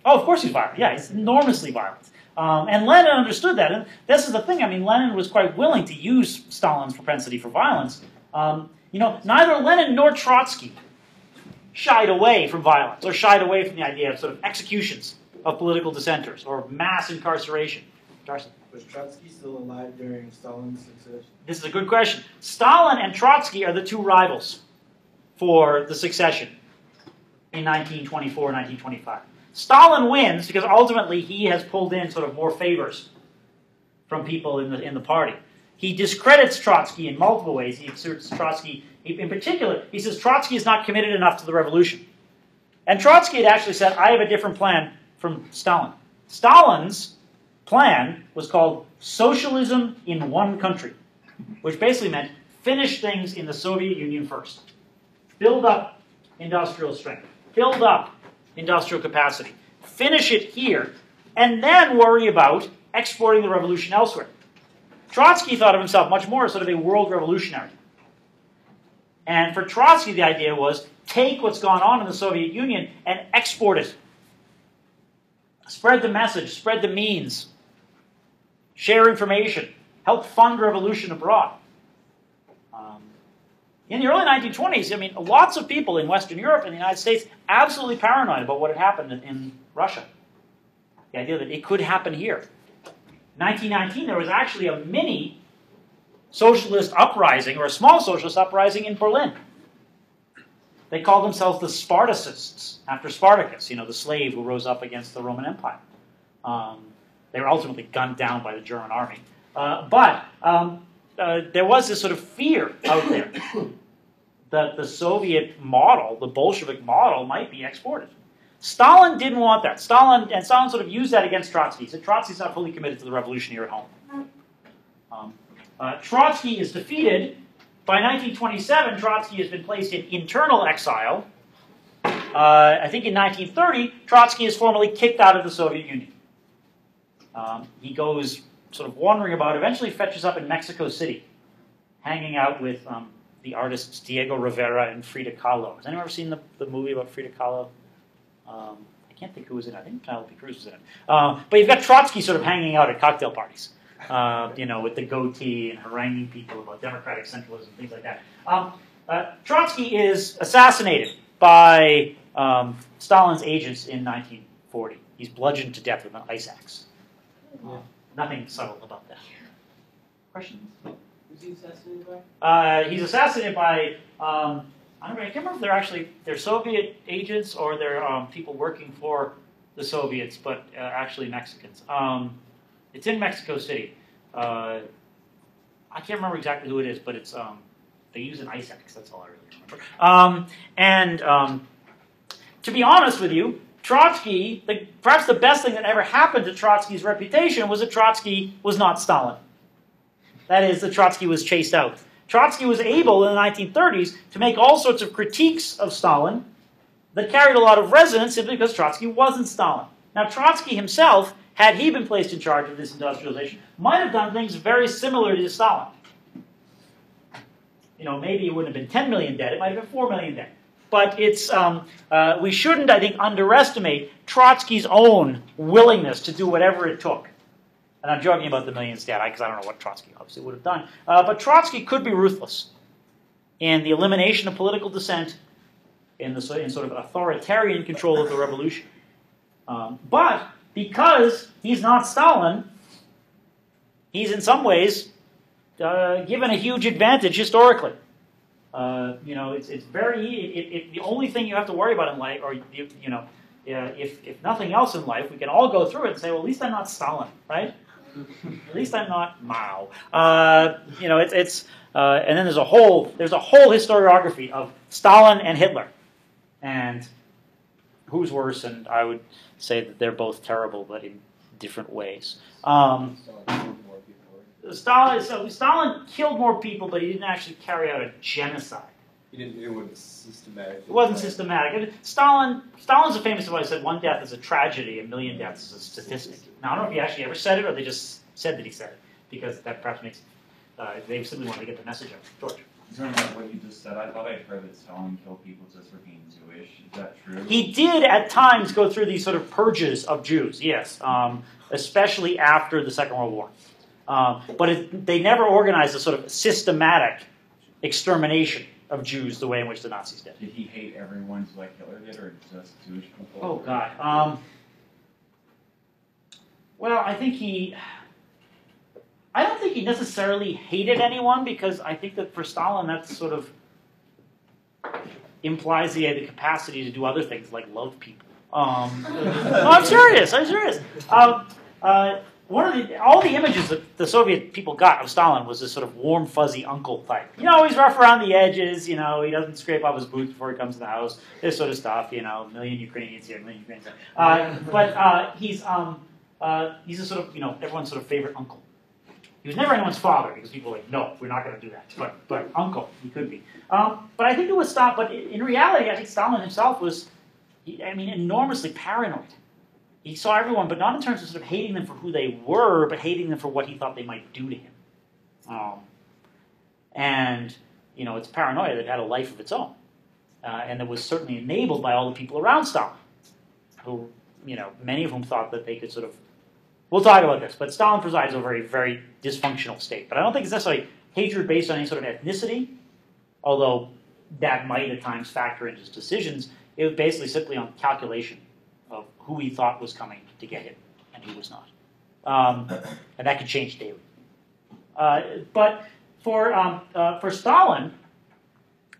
Oh, of course he's violent. Yeah, he's enormously violent. And Lenin understood that. And this is the thing. I mean, Lenin was quite willing to use Stalin's propensity for violence. Neither Lenin nor Trotsky shied away from violence or shied away from the idea of sort of executions of political dissenters or mass incarceration. Darcy? Was Trotsky still alive during Stalin's succession? This is a good question. Stalin and Trotsky are the two rivals for the succession in 1924, 1925. Stalin wins because ultimately he has pulled in sort of more favors from people in the party. He discredits Trotsky in multiple ways. He asserts Trotsky, in particular, he says Trotsky is not committed enough to the revolution. And Trotsky had actually said, I have a different plan from Stalin. Stalin's plan was called socialism in one country, which basically meant finish things in the Soviet Union first. Build up industrial strength. Build up industrial capacity. Finish it here, and then worry about exporting the revolution elsewhere. Trotsky thought of himself much more as sort of a world revolutionary. And for Trotsky, the idea was take what's gone on in the Soviet Union and export it. Spread the message, spread the means, share information, help fund revolution abroad. In the early 1920s, I mean, lots of people in Western Europe and the United States absolutely paranoid about what had happened in Russia. The idea that it could happen here. In 1919, there was actually a mini socialist uprising, or a small socialist uprising in Berlin. They called themselves the Spartacists, after Spartacus, the slave who rose up against the Roman Empire. They were ultimately gunned down by the German army. But there was this sort of fear out there that the Soviet model, the Bolshevik model, might be exported. Stalin didn't want that. Stalin sort of used that against Trotsky. He said Trotsky's not fully committed to the revolution here at home. Trotsky is defeated. By 1927, Trotsky has been placed in internal exile. I think in 1930, Trotsky is formally kicked out of the Soviet Union. He goes sort of wandering about, eventually fetches up in Mexico City, hanging out with the artists Diego Rivera and Frida Kahlo. Has anyone ever seen the movie about Frida Kahlo? I can't think who was in it. I think Penelope Cruz was in it. But you've got Trotsky sort of hanging out at cocktail parties, with the goatee and haranguing people about democratic centralism, things like that. Trotsky is assassinated by Stalin's agents in 1940. He's bludgeoned to death with an ice axe. Nothing subtle about that. Questions? Who's he assassinated by? He's assassinated by, I can't remember if they're Soviet agents or they're people working for the Soviets, but actually Mexicans. It's in Mexico City. I can't remember exactly who it is, but it's they use an ice axe. That's all I really remember. To be honest with you, Trotsky, perhaps the best thing that ever happened to Trotsky's reputation was that Trotsky was not Stalin. That is, that Trotsky was chased out. Trotsky was able in the 1930s to make all sorts of critiques of Stalin that carried a lot of resonance simply because Trotsky wasn't Stalin. Now, Trotsky himself, had he been placed in charge of this industrialization, might have done things very similar to Stalin. You know, maybe it wouldn't have been 10 million dead, it might have been 4 million dead. But it's, we shouldn't, I think, underestimate Trotsky's own willingness to do whatever it took. And I'm joking about the millions dead, because I don't know what Trotsky obviously would have done. But Trotsky could be ruthless in the elimination of political dissent, in sort of authoritarian control of the revolution. But because he's not Stalin, he's in some ways given a huge advantage historically. You know, it's very the only thing you have to worry about in life, or you know, if nothing else in life, we can all go through it and say, well, at least I'm not Stalin, right? At least I'm not Mao. You know, and then there's a whole historiography of Stalin and Hitler, and who's worse? And I would say that they're both terrible, but in different ways. Stalin killed more people, but he didn't actually carry out a genocide. It wasn't systematic. It wasn't systematic. Stalin's a famous one. He said, "One death is a tragedy, a million deaths is a statistic." Now, I don't know if he actually ever said it, or they just said that he said it, because that perhaps makes they simply wanted to get the message out. George. In terms of what you just said, I thought I'd heard that Stalin killed people just for being Jewish. Is that true? He did at times go through these sort of purges of Jews, yes, especially after the Second World War. But they never organized a sort of systematic extermination of Jews the way in which the Nazis did. Did he hate everyone like Hitler did, or just Jewish people? Oh, God. Well, I don't think he necessarily hated anyone, because I think that for Stalin that sort of implies he had the capacity to do other things like love people. No, I'm serious. All the images that the Soviet people got of Stalin was this sort of warm, fuzzy uncle type. You know, he's rough around the edges. You know, he doesn't scrape off his boots before he comes to the house. This sort of stuff. You know, a million Ukrainians here, a million Ukrainians there. But he's a sort of, you know, everyone's sort of favorite uncle. He was never anyone's father, because people were like, no, we're not going to do that. But uncle, he could be. But I think it was Stalin. But in reality, I think Stalin himself was, enormously paranoid. He saw everyone, but not in terms of sort of hating them for who they were, but hating them for what he thought they might do to him. And, you know, it's paranoia that had a life of its own. And that was certainly enabled by all the people around Stalin, who, you know, many of whom thought that they could sort of, we'll talk about this, but Stalin presides over a very dysfunctional state. But I don't think it's necessarily hatred based on any sort of ethnicity, although that might at times factor into his decisions. It was basically simply on calculation of who he thought was coming to get him and who was not. And that could change daily. But for Stalin,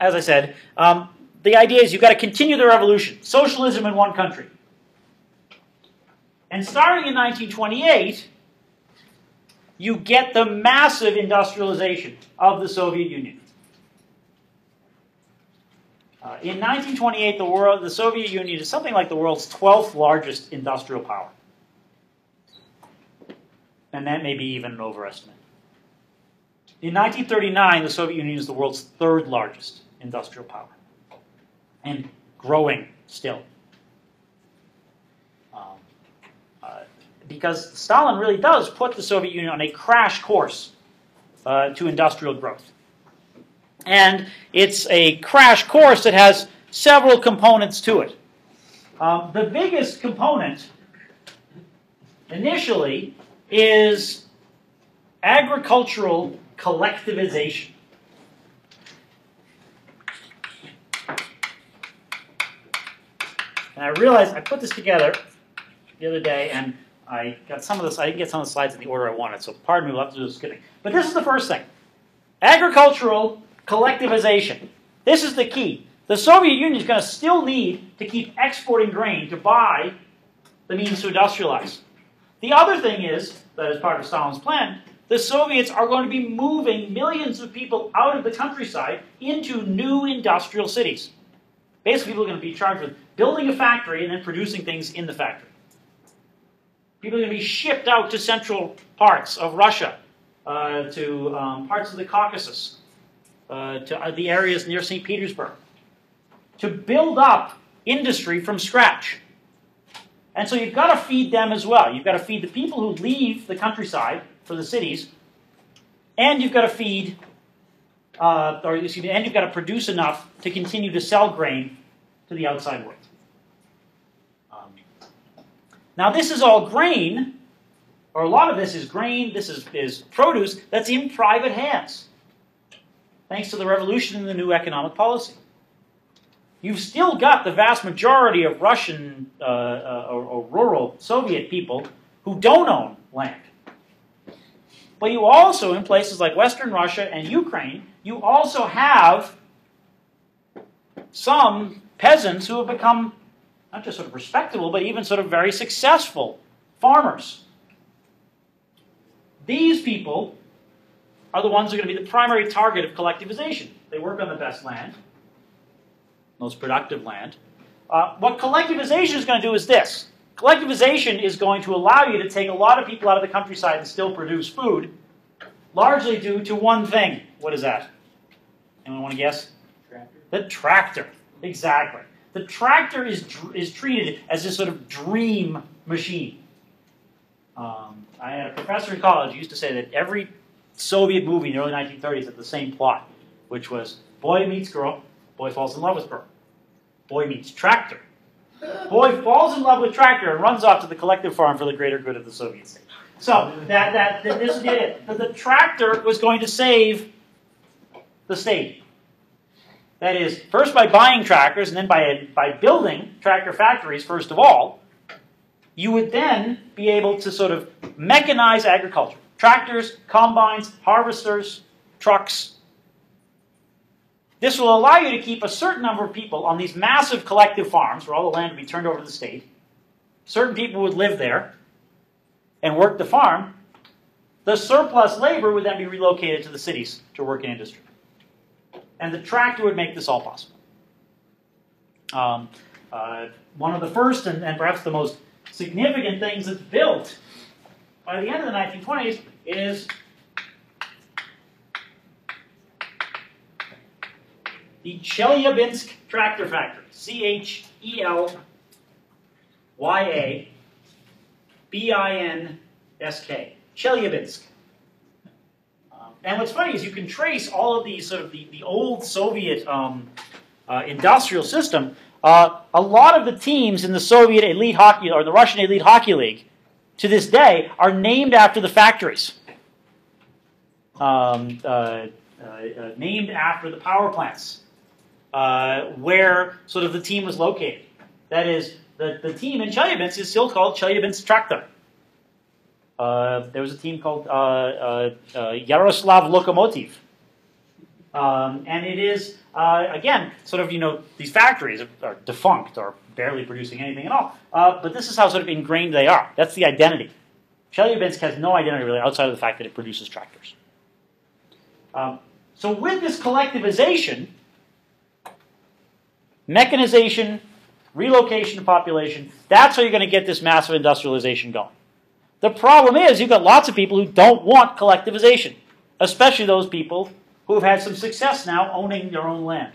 as I said, the idea is you've got to continue the revolution. Socialism in one country. And starting in 1928, you get the massive industrialization of the Soviet Union. In 1928, the Soviet Union is something like the world's 12th largest industrial power. And that may be even an overestimate. In 1939, the Soviet Union is the world's 3rd largest industrial power. And growing still. Because Stalin really does put the Soviet Union on a crash course to industrial growth. And it's a crash course that has several components to it. The biggest component, initially, is agricultural collectivization. And I realized I put this together the other day, and I got some of this. I didn't get some of the slides in the order I wanted, so pardon me, we'll have to do the skipping. But this is the first thing. Agricultural collectivization. This is the key. The Soviet Union is going to still need to keep exporting grain to buy the means to industrialize. The other thing is, that as part of Stalin's plan, the Soviets are going to be moving millions of people out of the countryside into new industrial cities. Basically, people are going to be charged with building a factory and then producing things in the factory. People are going to be shipped out to central parts of Russia, to parts of the Caucasus, to the areas near St. Petersburg, to build up industry from scratch. And so you've got to feed them as well. You've got to feed the people who leave the countryside for the cities, and you've got to feed, and you've got to produce enough to continue to sell grain to the outside world. Now this is all grain, or a lot of this is grain, this is produce that's in private hands, thanks to the revolution in the new economic policy. You've still got the vast majority of Russian or rural Soviet people who don't own land. But you also, in places like Western Russia and Ukraine, you also have some peasants who have become not just sort of respectable, but even sort of very successful farmers. These people are the ones who are going to be the primary target of collectivization. They work on the best land, most productive land. What collectivization is going to do is this. Collectivization is going to allow you to take a lot of people out of the countryside and still produce food, largely due to one thing. What is that? Anyone want to guess? Tractor. The tractor. Exactly. The tractor is treated as this sort of dream machine. I had a professor in college who used to say that every Soviet movie in the early 1930s had the same plot, which was boy meets girl, boy falls in love with girl. Boy meets tractor. Boy falls in love with tractor and runs off to the collective farm for the greater good of the Soviet state. So this did it. The tractor was going to save the state. That is, first by buying tractors, and then by building tractor factories, first of all, you would then be able to sort of mechanize agriculture. Tractors, combines, harvesters, trucks. This will allow you to keep a certain number of people on these massive collective farms, where all the land would be turned over to the state. Certain people would live there and work the farm. The surplus labor would then be relocated to the cities to work in industry. And the tractor would make this all possible. One of the first and perhaps the most significant things that's built by the end of the 1920s is the Chelyabinsk Tractor Factory. Chelyabinsk. Chelyabinsk. And what's funny is you can trace all of these sort of the old Soviet industrial system. A lot of the teams in the Soviet elite hockey or the Russian elite hockey league to this day are named after the factories, named after the power plants where sort of the team was located. That is, the team in Chelyabinsk is still called Chelyabinsk Traktor. There was a team called Yaroslav Lokomotiv. And it is, again, sort of, these factories are defunct or barely producing anything at all. But this is how sort of ingrained they are. That's the identity. Chelyabinsk has no identity really outside of the fact that it produces tractors. So with this collectivization, mechanization, relocation of population, that's how you're going to get this massive industrialization going. The problem is you've got lots of people who don't want collectivization, especially those people who have had some success now owning their own land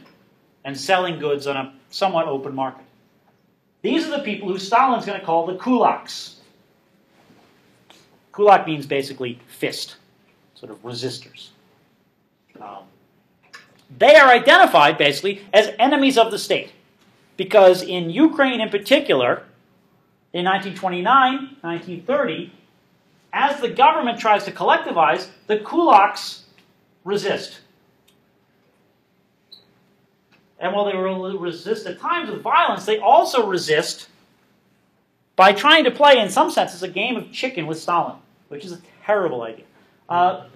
and selling goods on a somewhat open market. These are the people who Stalin's going to call the kulaks. Kulak means basically fist, sort of resistors. They are identified basically as enemies of the state because in Ukraine in particular, in 1929, 1930, as the government tries to collectivize, the kulaks resist. And while they will resist at times with violence, they also resist by trying to play, in some senses, a game of chicken with Stalin, which is a terrible idea. But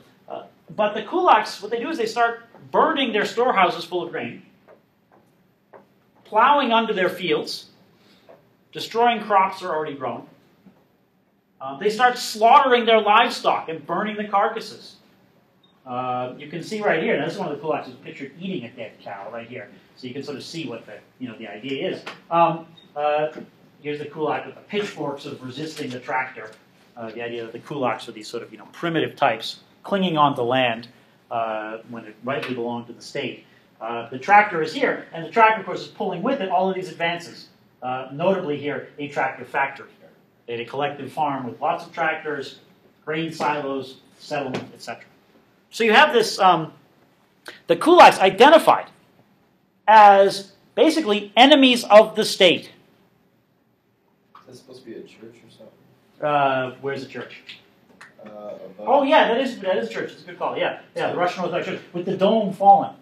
the kulaks, what they do is they start burning their storehouses full of grain, plowing under their fields, destroying crops that are already grown. They start slaughtering their livestock and burning the carcasses. You can see right here, this is one of the kulaks who's pictured eating a dead cow right here. So you can sort of see what the idea is. Here's the kulak with the pitchfork sort of resisting the tractor. The idea that the kulaks are these sort of primitive types clinging onto land when it rightly belonged to the state. The tractor is here, and the tractor, of course, is pulling with it all of these advances Notably here, a tractor factory. They had a collective farm with lots of tractors, grain silos, settlement, etc. So you have this, the kulaks identified as basically enemies of the state. Is that supposed to be a church or something? Where's the church? Above. Oh yeah, that is a church. It's a good call. Yeah, the Russian Orthodox Church with the dome fallen.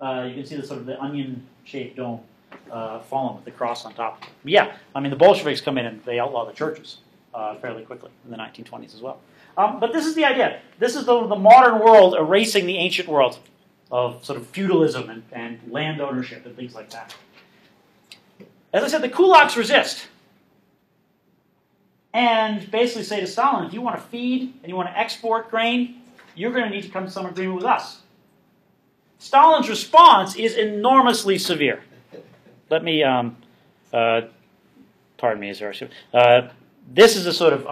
You can see the sort of the onion-shaped dome fallen with the cross on top. But yeah, I mean the Bolsheviks come in and they outlaw the churches fairly quickly in the 1920s as well. But this is the idea. This is the modern world erasing the ancient world of sort of feudalism and land ownership and things like that. As I said, the kulaks resist. And basically say to Stalin, if you want to feed and you want to export grain, you're going to need to come to some agreement with us. Stalin's response is enormously severe. Let me, pardon me, this is a sort of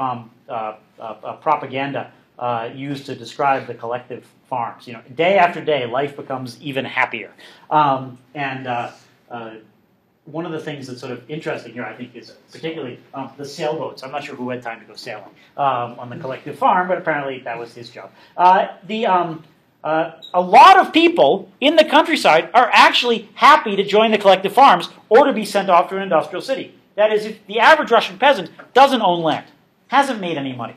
propaganda used to describe the collective farms. You know, day after day, life becomes even happier. One of the things that's sort of interesting here, I think, is particularly the sailboats. I'm not sure who had time to go sailing on the collective farm, but apparently that was his job. A lot of people in the countryside are actually happy to join the collective farms or to be sent off to an industrial city. That is, if the average Russian peasant doesn't own land, hasn't made any money.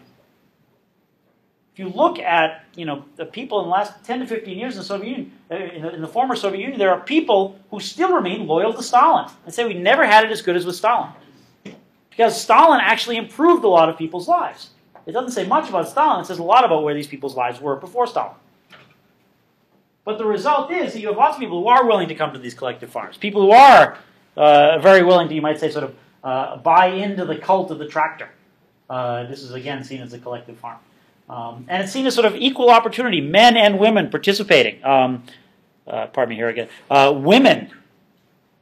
If you look at, you know, the people in the last 10 to 15 years in the Soviet Union, in the former Soviet Union, there are people who still remain loyal to Stalin and say we never had it as good as with Stalin. Because Stalin actually improved a lot of people's lives. It doesn't say much about Stalin, it says a lot about where these people's lives were before Stalin. But the result is that you have lots of people who are willing to come to these collective farms. People who are very willing to, you might say, sort of buy into the cult of the tractor. This is, again, seen as a collective farm. And it's seen as sort of equal opportunity, men and women participating. Pardon me here again. Women,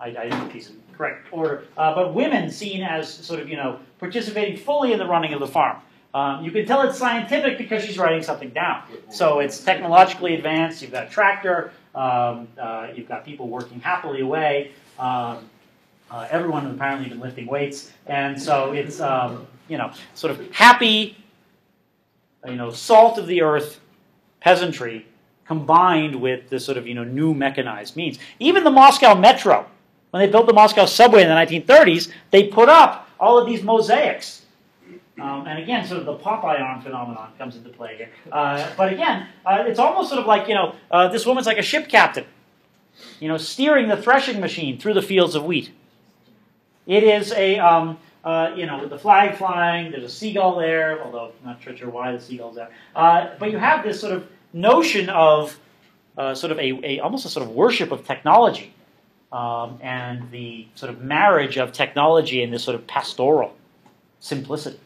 I didn't put these in correct order, but women seen as sort of, you know, participating fully in the running of the farm. You can tell it's scientific because she's writing something down. So it's technologically advanced. You've got a tractor. You've got people working happily away. Everyone has apparently been lifting weights. And so it's, you know, sort of happy, you know, salt of the earth peasantry combined with this sort of, you know, new mechanized means. Even the Moscow Metro, when they built the Moscow subway in the 1930s, they put up all of these mosaics. And again, sort of the Popeye arm phenomenon comes into play here. But again, it's almost sort of like, you know, this woman's like a ship captain, you know, steering the threshing machine through the fields of wheat. It is a, you know, with the flag flying, there's a seagull there, although I'm not sure why the seagull's there. But you have this sort of notion of sort of almost a sort of worship of technology and the sort of marriage of technology and this sort of pastoral simplicity.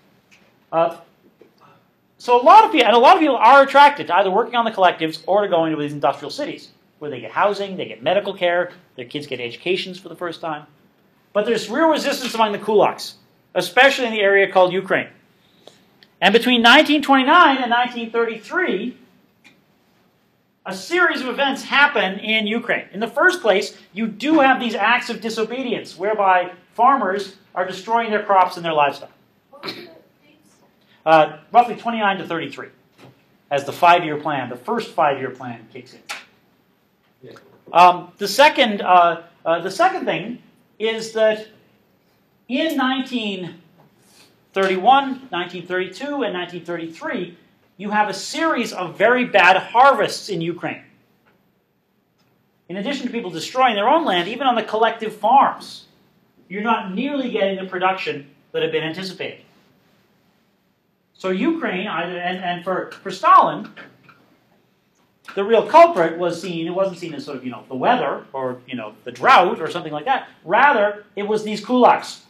So a lot of people are attracted to either working on the collectives or to going to these industrial cities where they get housing, they get medical care, their kids get educations for the first time. But there's real resistance among the kulaks, especially in the area called Ukraine. And between 1929 and 1933, a series of events happen in Ukraine. In the first place, you do have these acts of disobedience whereby farmers are destroying their crops and their livestock. Roughly 29 to 33 as the 5-year plan, the first 5-year plan kicks in. Yeah. The second thing is that in 1931, 1932, and 1933, you have a series of very bad harvests in Ukraine. In addition to people destroying their own land, even on the collective farms, you're not nearly getting the production that had been anticipated. So Ukraine, and for Stalin, the real culprit was seen, it wasn't seen as sort of, you know, the weather or, you know, the drought or something like that. Rather, it was these kulaks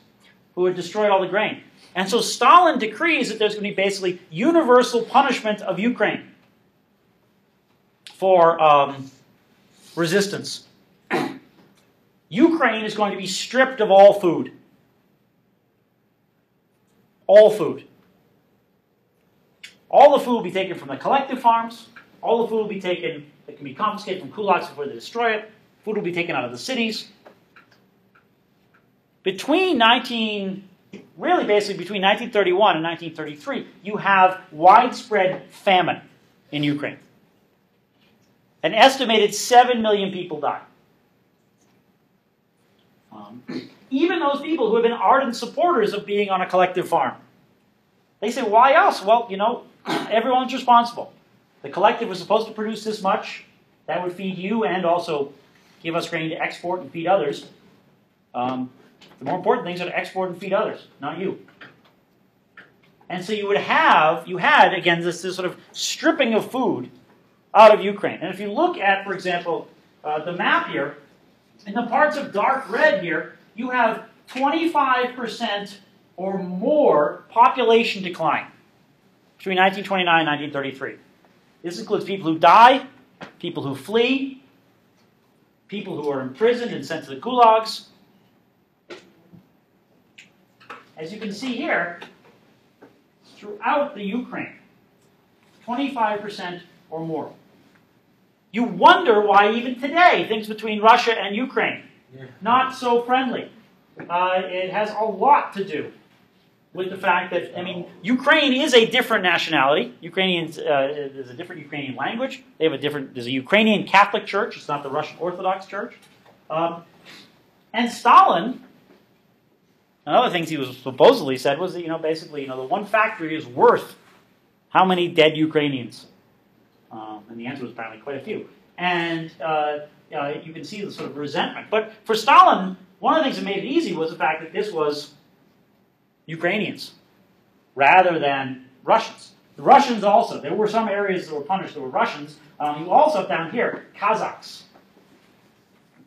who had destroyed all the grain. And so Stalin decrees that there's going to be basically universal punishment of Ukraine for resistance. Ukraine is going to be stripped of all food. All food. All the food will be taken from the collective farms. All the food will be taken, that can be confiscated from kulaks before they destroy it. Food will be taken out of the cities. between basically between 1931 and 1933, you have widespread famine in Ukraine. An estimated 7 million people died. Even those people who have been ardent supporters of being on a collective farm. They say, why us? Well, you know, everyone's responsible. The collective was supposed to produce this much. That would feed you and also give us grain to export and feed others. The more important things are to export and feed others, not you. And so you had, again, this sort of stripping of food out of Ukraine. And if you look at, for example, the map here, in the parts of dark red here, you have 25% or more population decline between 1929 and 1933. This includes people who die, people who flee, people who are imprisoned and sent to the gulags. As you can see here, throughout the Ukraine, 25% or more. You wonder why even today things between Russia and Ukraine not so friendly. It has a lot to do with the fact that, I mean, Ukraine is a different nationality. Ukrainians, there's a different Ukrainian language. They have there's a Ukrainian Catholic Church. It's not the Russian Orthodox Church. And Stalin, another things he was supposedly said was that, you know, basically, you know, the one factory is worth how many dead Ukrainians? And the answer was apparently quite a few. And you can see the sort of resentment. But for Stalin, one of the things that made it easy was the fact that this was Ukrainians rather than Russians. The Russians also, there were some areas that were punished that were Russians. You also have down here Kazakhs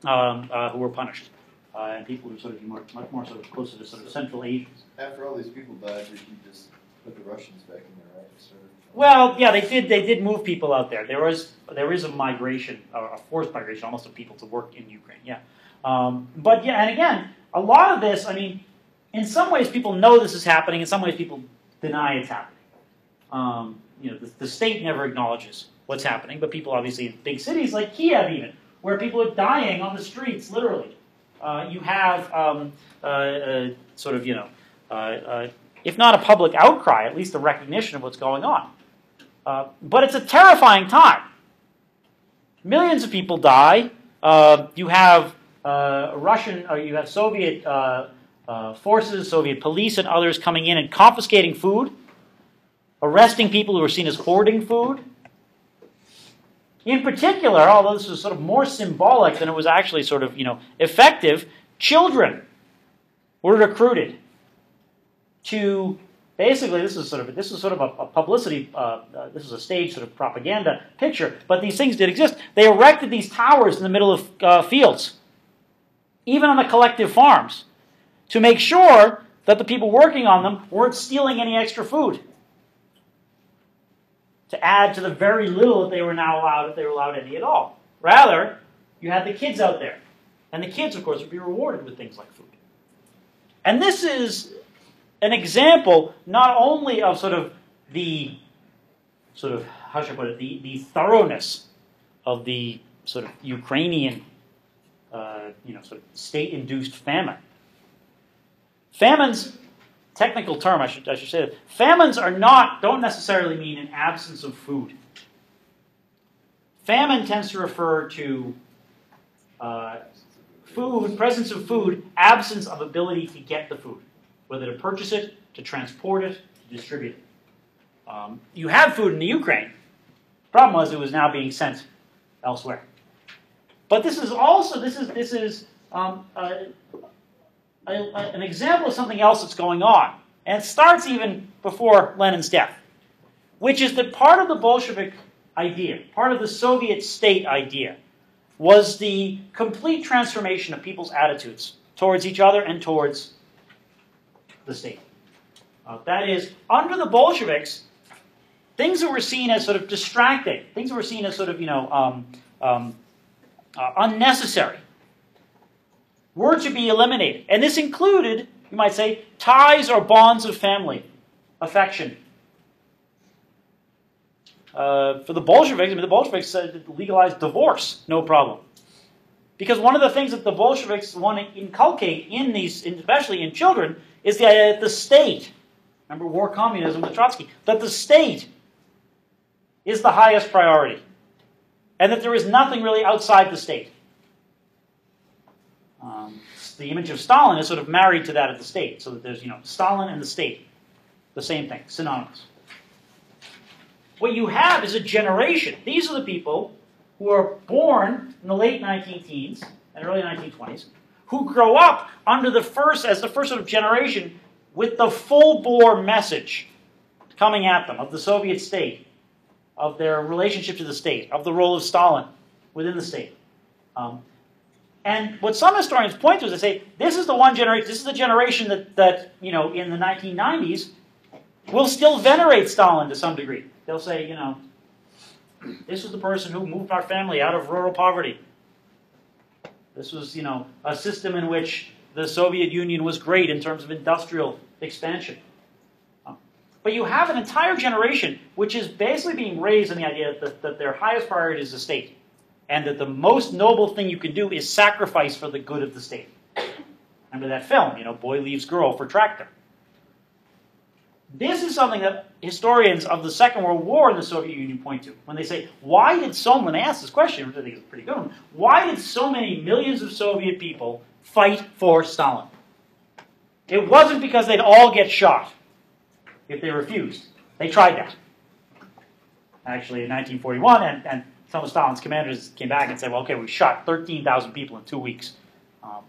who were punished. And people who were sort of much more sort of closer to sort of Central Asians. After all these people died, did you just put the Russians back in there, right? Sort of. Well, yeah, they did move people out there. There is a migration, a forced migration, almost of people to work in Ukraine. Yeah, but yeah, and again, a lot of this, I mean, in some ways people know this is happening. In some ways people deny it's happening. You know, the state never acknowledges what's happening, but people obviously in big cities like Kiev, even where people are dying on the streets, literally. You have sort of, you know, if not a public outcry, at least a recognition of what's going on. But it's a terrifying time. Millions of people die. You have you have Soviet forces, Soviet police, and others coming in and confiscating food, arresting people who are seen as hoarding food. In particular, although this was sort of more symbolic than it was actually sort of, you know, effective, children were recruited to basically, this is sort of a publicity, this is a stage sort of propaganda picture, but these things did exist. They erected these towers in the middle of fields, even on the collective farms, to make sure that the people working on them weren't stealing any extra food, to add to the very little that they were now allowed, if they were allowed any at all. Rather, you had the kids out there. And the kids, of course, would be rewarded with things like food. And this is an example not only of sort of the, how should I put it, the thoroughness of the sort of Ukrainian, sort of state-induced famine. Famines, technical term, I should say that. Famines don't necessarily mean an absence of food. Famine tends to refer to food, presence of food, absence of ability to get the food, whether to purchase it, to transport it, to distribute it. You had food in the Ukraine. The problem was it was now being sent elsewhere. But this is also an example of something else that's going on. And it starts even before Lenin's death, which is that part of the Bolshevik idea, part of the Soviet state idea, was the complete transformation of people's attitudes towards each other and towards the state. That is, under the Bolsheviks, things that were seen as sort of distracting, things that were seen as sort of, unnecessary, were to be eliminated. And this included, you might say, ties or bonds of family, affection. For the Bolsheviks, the Bolsheviks said legalized divorce, no problem. Because one of the things that the Bolsheviks want to inculcate in these, especially in children, is the idea that the state, remember war communism with Trotsky, that the state is the highest priority. And that there is nothing really outside the state. The image of Stalin is sort of married to that of the state. So that there's, Stalin and the state. The same thing, synonymous. What you have is a generation. These are the people who are born in the late 19-teens and early 1920s, who grow up as the first sort of generation with the full-bore message coming at them of the Soviet state, of their relationship to the state, of the role of Stalin within the state. And what some historians point to is they say, this is the one generation, this is the generation that in the 1990s will still venerate Stalin to some degree. They'll say, this was the person who moved our family out of rural poverty. This was, a system in which the Soviet Union was great in terms of industrial expansion. But you have an entire generation which is basically being raised in the idea that their highest priority is the state. And that the most noble thing you can do is sacrifice for the good of the state. Remember that film, Boy Leaves Girl for Tractor. This is something that historians of the Second World War in the Soviet Union point to. When they say, when they ask this question, which I think is a pretty good one, why did so many millions of Soviet people fight for Stalin? It wasn't because they'd all get shot if they refused. They tried that. Actually, in 1941, and some of Stalin's commanders came back and said, well, okay, we shot 13,000 people in 2 weeks.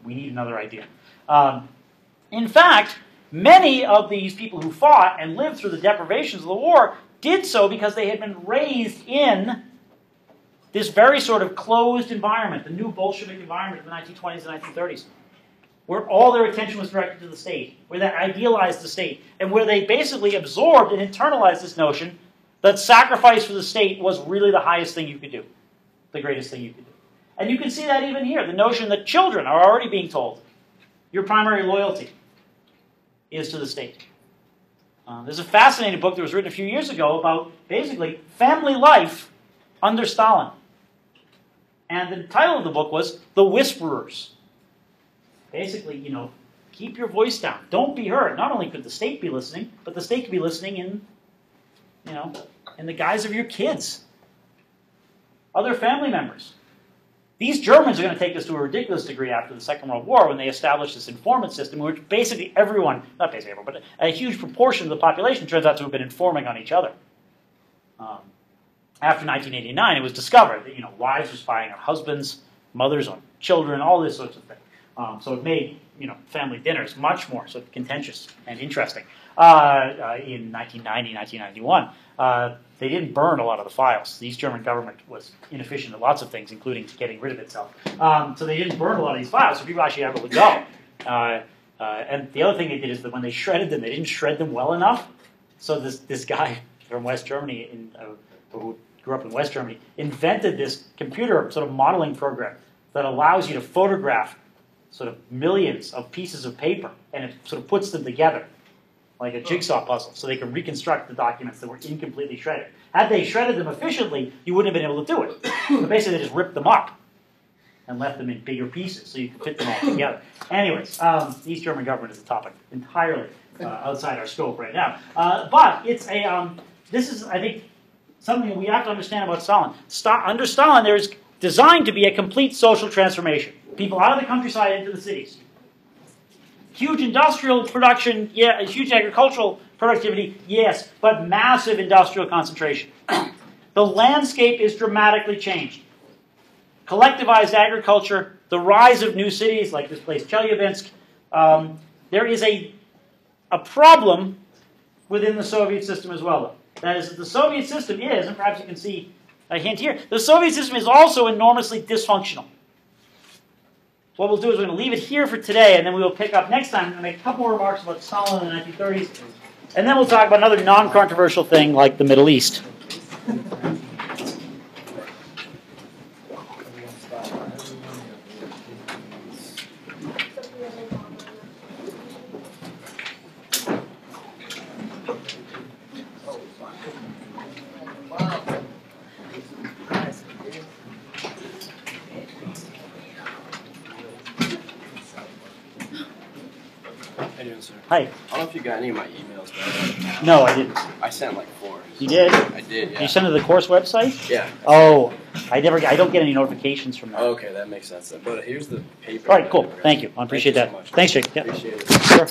We need another idea. In fact, many of these people who fought and lived through the deprivations of the war did so because they had been raised in this very sort of closed environment, the new Bolshevik environment of the 1920s and 1930s, where all their attention was directed to the state, where they idealized the state, and where they basically absorbed and internalized this notion that sacrifice for the state was really the highest thing you could do, the greatest thing you could do. And you can see that even here, the notion that children are already being told, your primary loyalty is to the state. There's a fascinating book that was written a few years ago about basically family life under Stalin. And the title of the book was The Whisperers. Basically, keep your voice down. Don't be heard. Not only could the state be listening, but the state could be listening in the guise of your kids, other family members. These Germans are going to take this to a ridiculous degree after the Second World War when they established this informant system in which basically everyone, not basically everyone, but a huge proportion of the population turns out to have been informing on each other. After 1989, it was discovered that wives were spying on husbands, mothers on children, all this sorts of thing. So it made family dinners much more sort of contentious and interesting. In 1990, 1991, they didn't burn a lot of the files. The East German government was inefficient at lots of things, including getting rid of itself. So they didn't burn a lot of these files, so people actually were able to go. And the other thing they did is that when they shredded them, they didn't shred them well enough. So this guy from West Germany, who grew up in West Germany, invented this computer sort of modeling program that allows you to photograph sort of millions of pieces of paper, and it sort of puts them together like a jigsaw puzzle, so they can reconstruct the documents that were incompletely shredded. Had they shredded them efficiently, you wouldn't have been able to do it. So basically, they just ripped them up and left them in bigger pieces so you could fit them all together. Anyways, the East German government is a topic entirely outside our scope right now. But it's this is, I think, something that we have to understand about Stalin. Under Stalin, there is designed to be a complete social transformation. People out of the countryside into the cities. Huge industrial production, yeah, huge agricultural productivity, yes, but massive industrial concentration. The landscape is dramatically changed. Collectivized agriculture, the rise of new cities like this place, Chelyabinsk. There is a problem within the Soviet system as well, though. That is, the Soviet system is, and perhaps you can see a hint here, the Soviet system is also enormously dysfunctional. What we'll do is we're going to leave it here for today, and then we will pick up next time. I'm going to make a couple more remarks about Stalin in the 1930s, and then we'll talk about another non-controversial thing like the Middle East. How you doing, sir? Hi. I don't know if you got any of my emails, but No, I didn't. I sent like 4. You did? I did, yeah. You sent it to the course website? Yeah. Oh, I don't get any notifications from that. Okay, that makes sense. But here's the paper. All right, cool. Thank you. I appreciate Thank that. you so much. Thanks, Jake. Yeah. Appreciate it. Sure.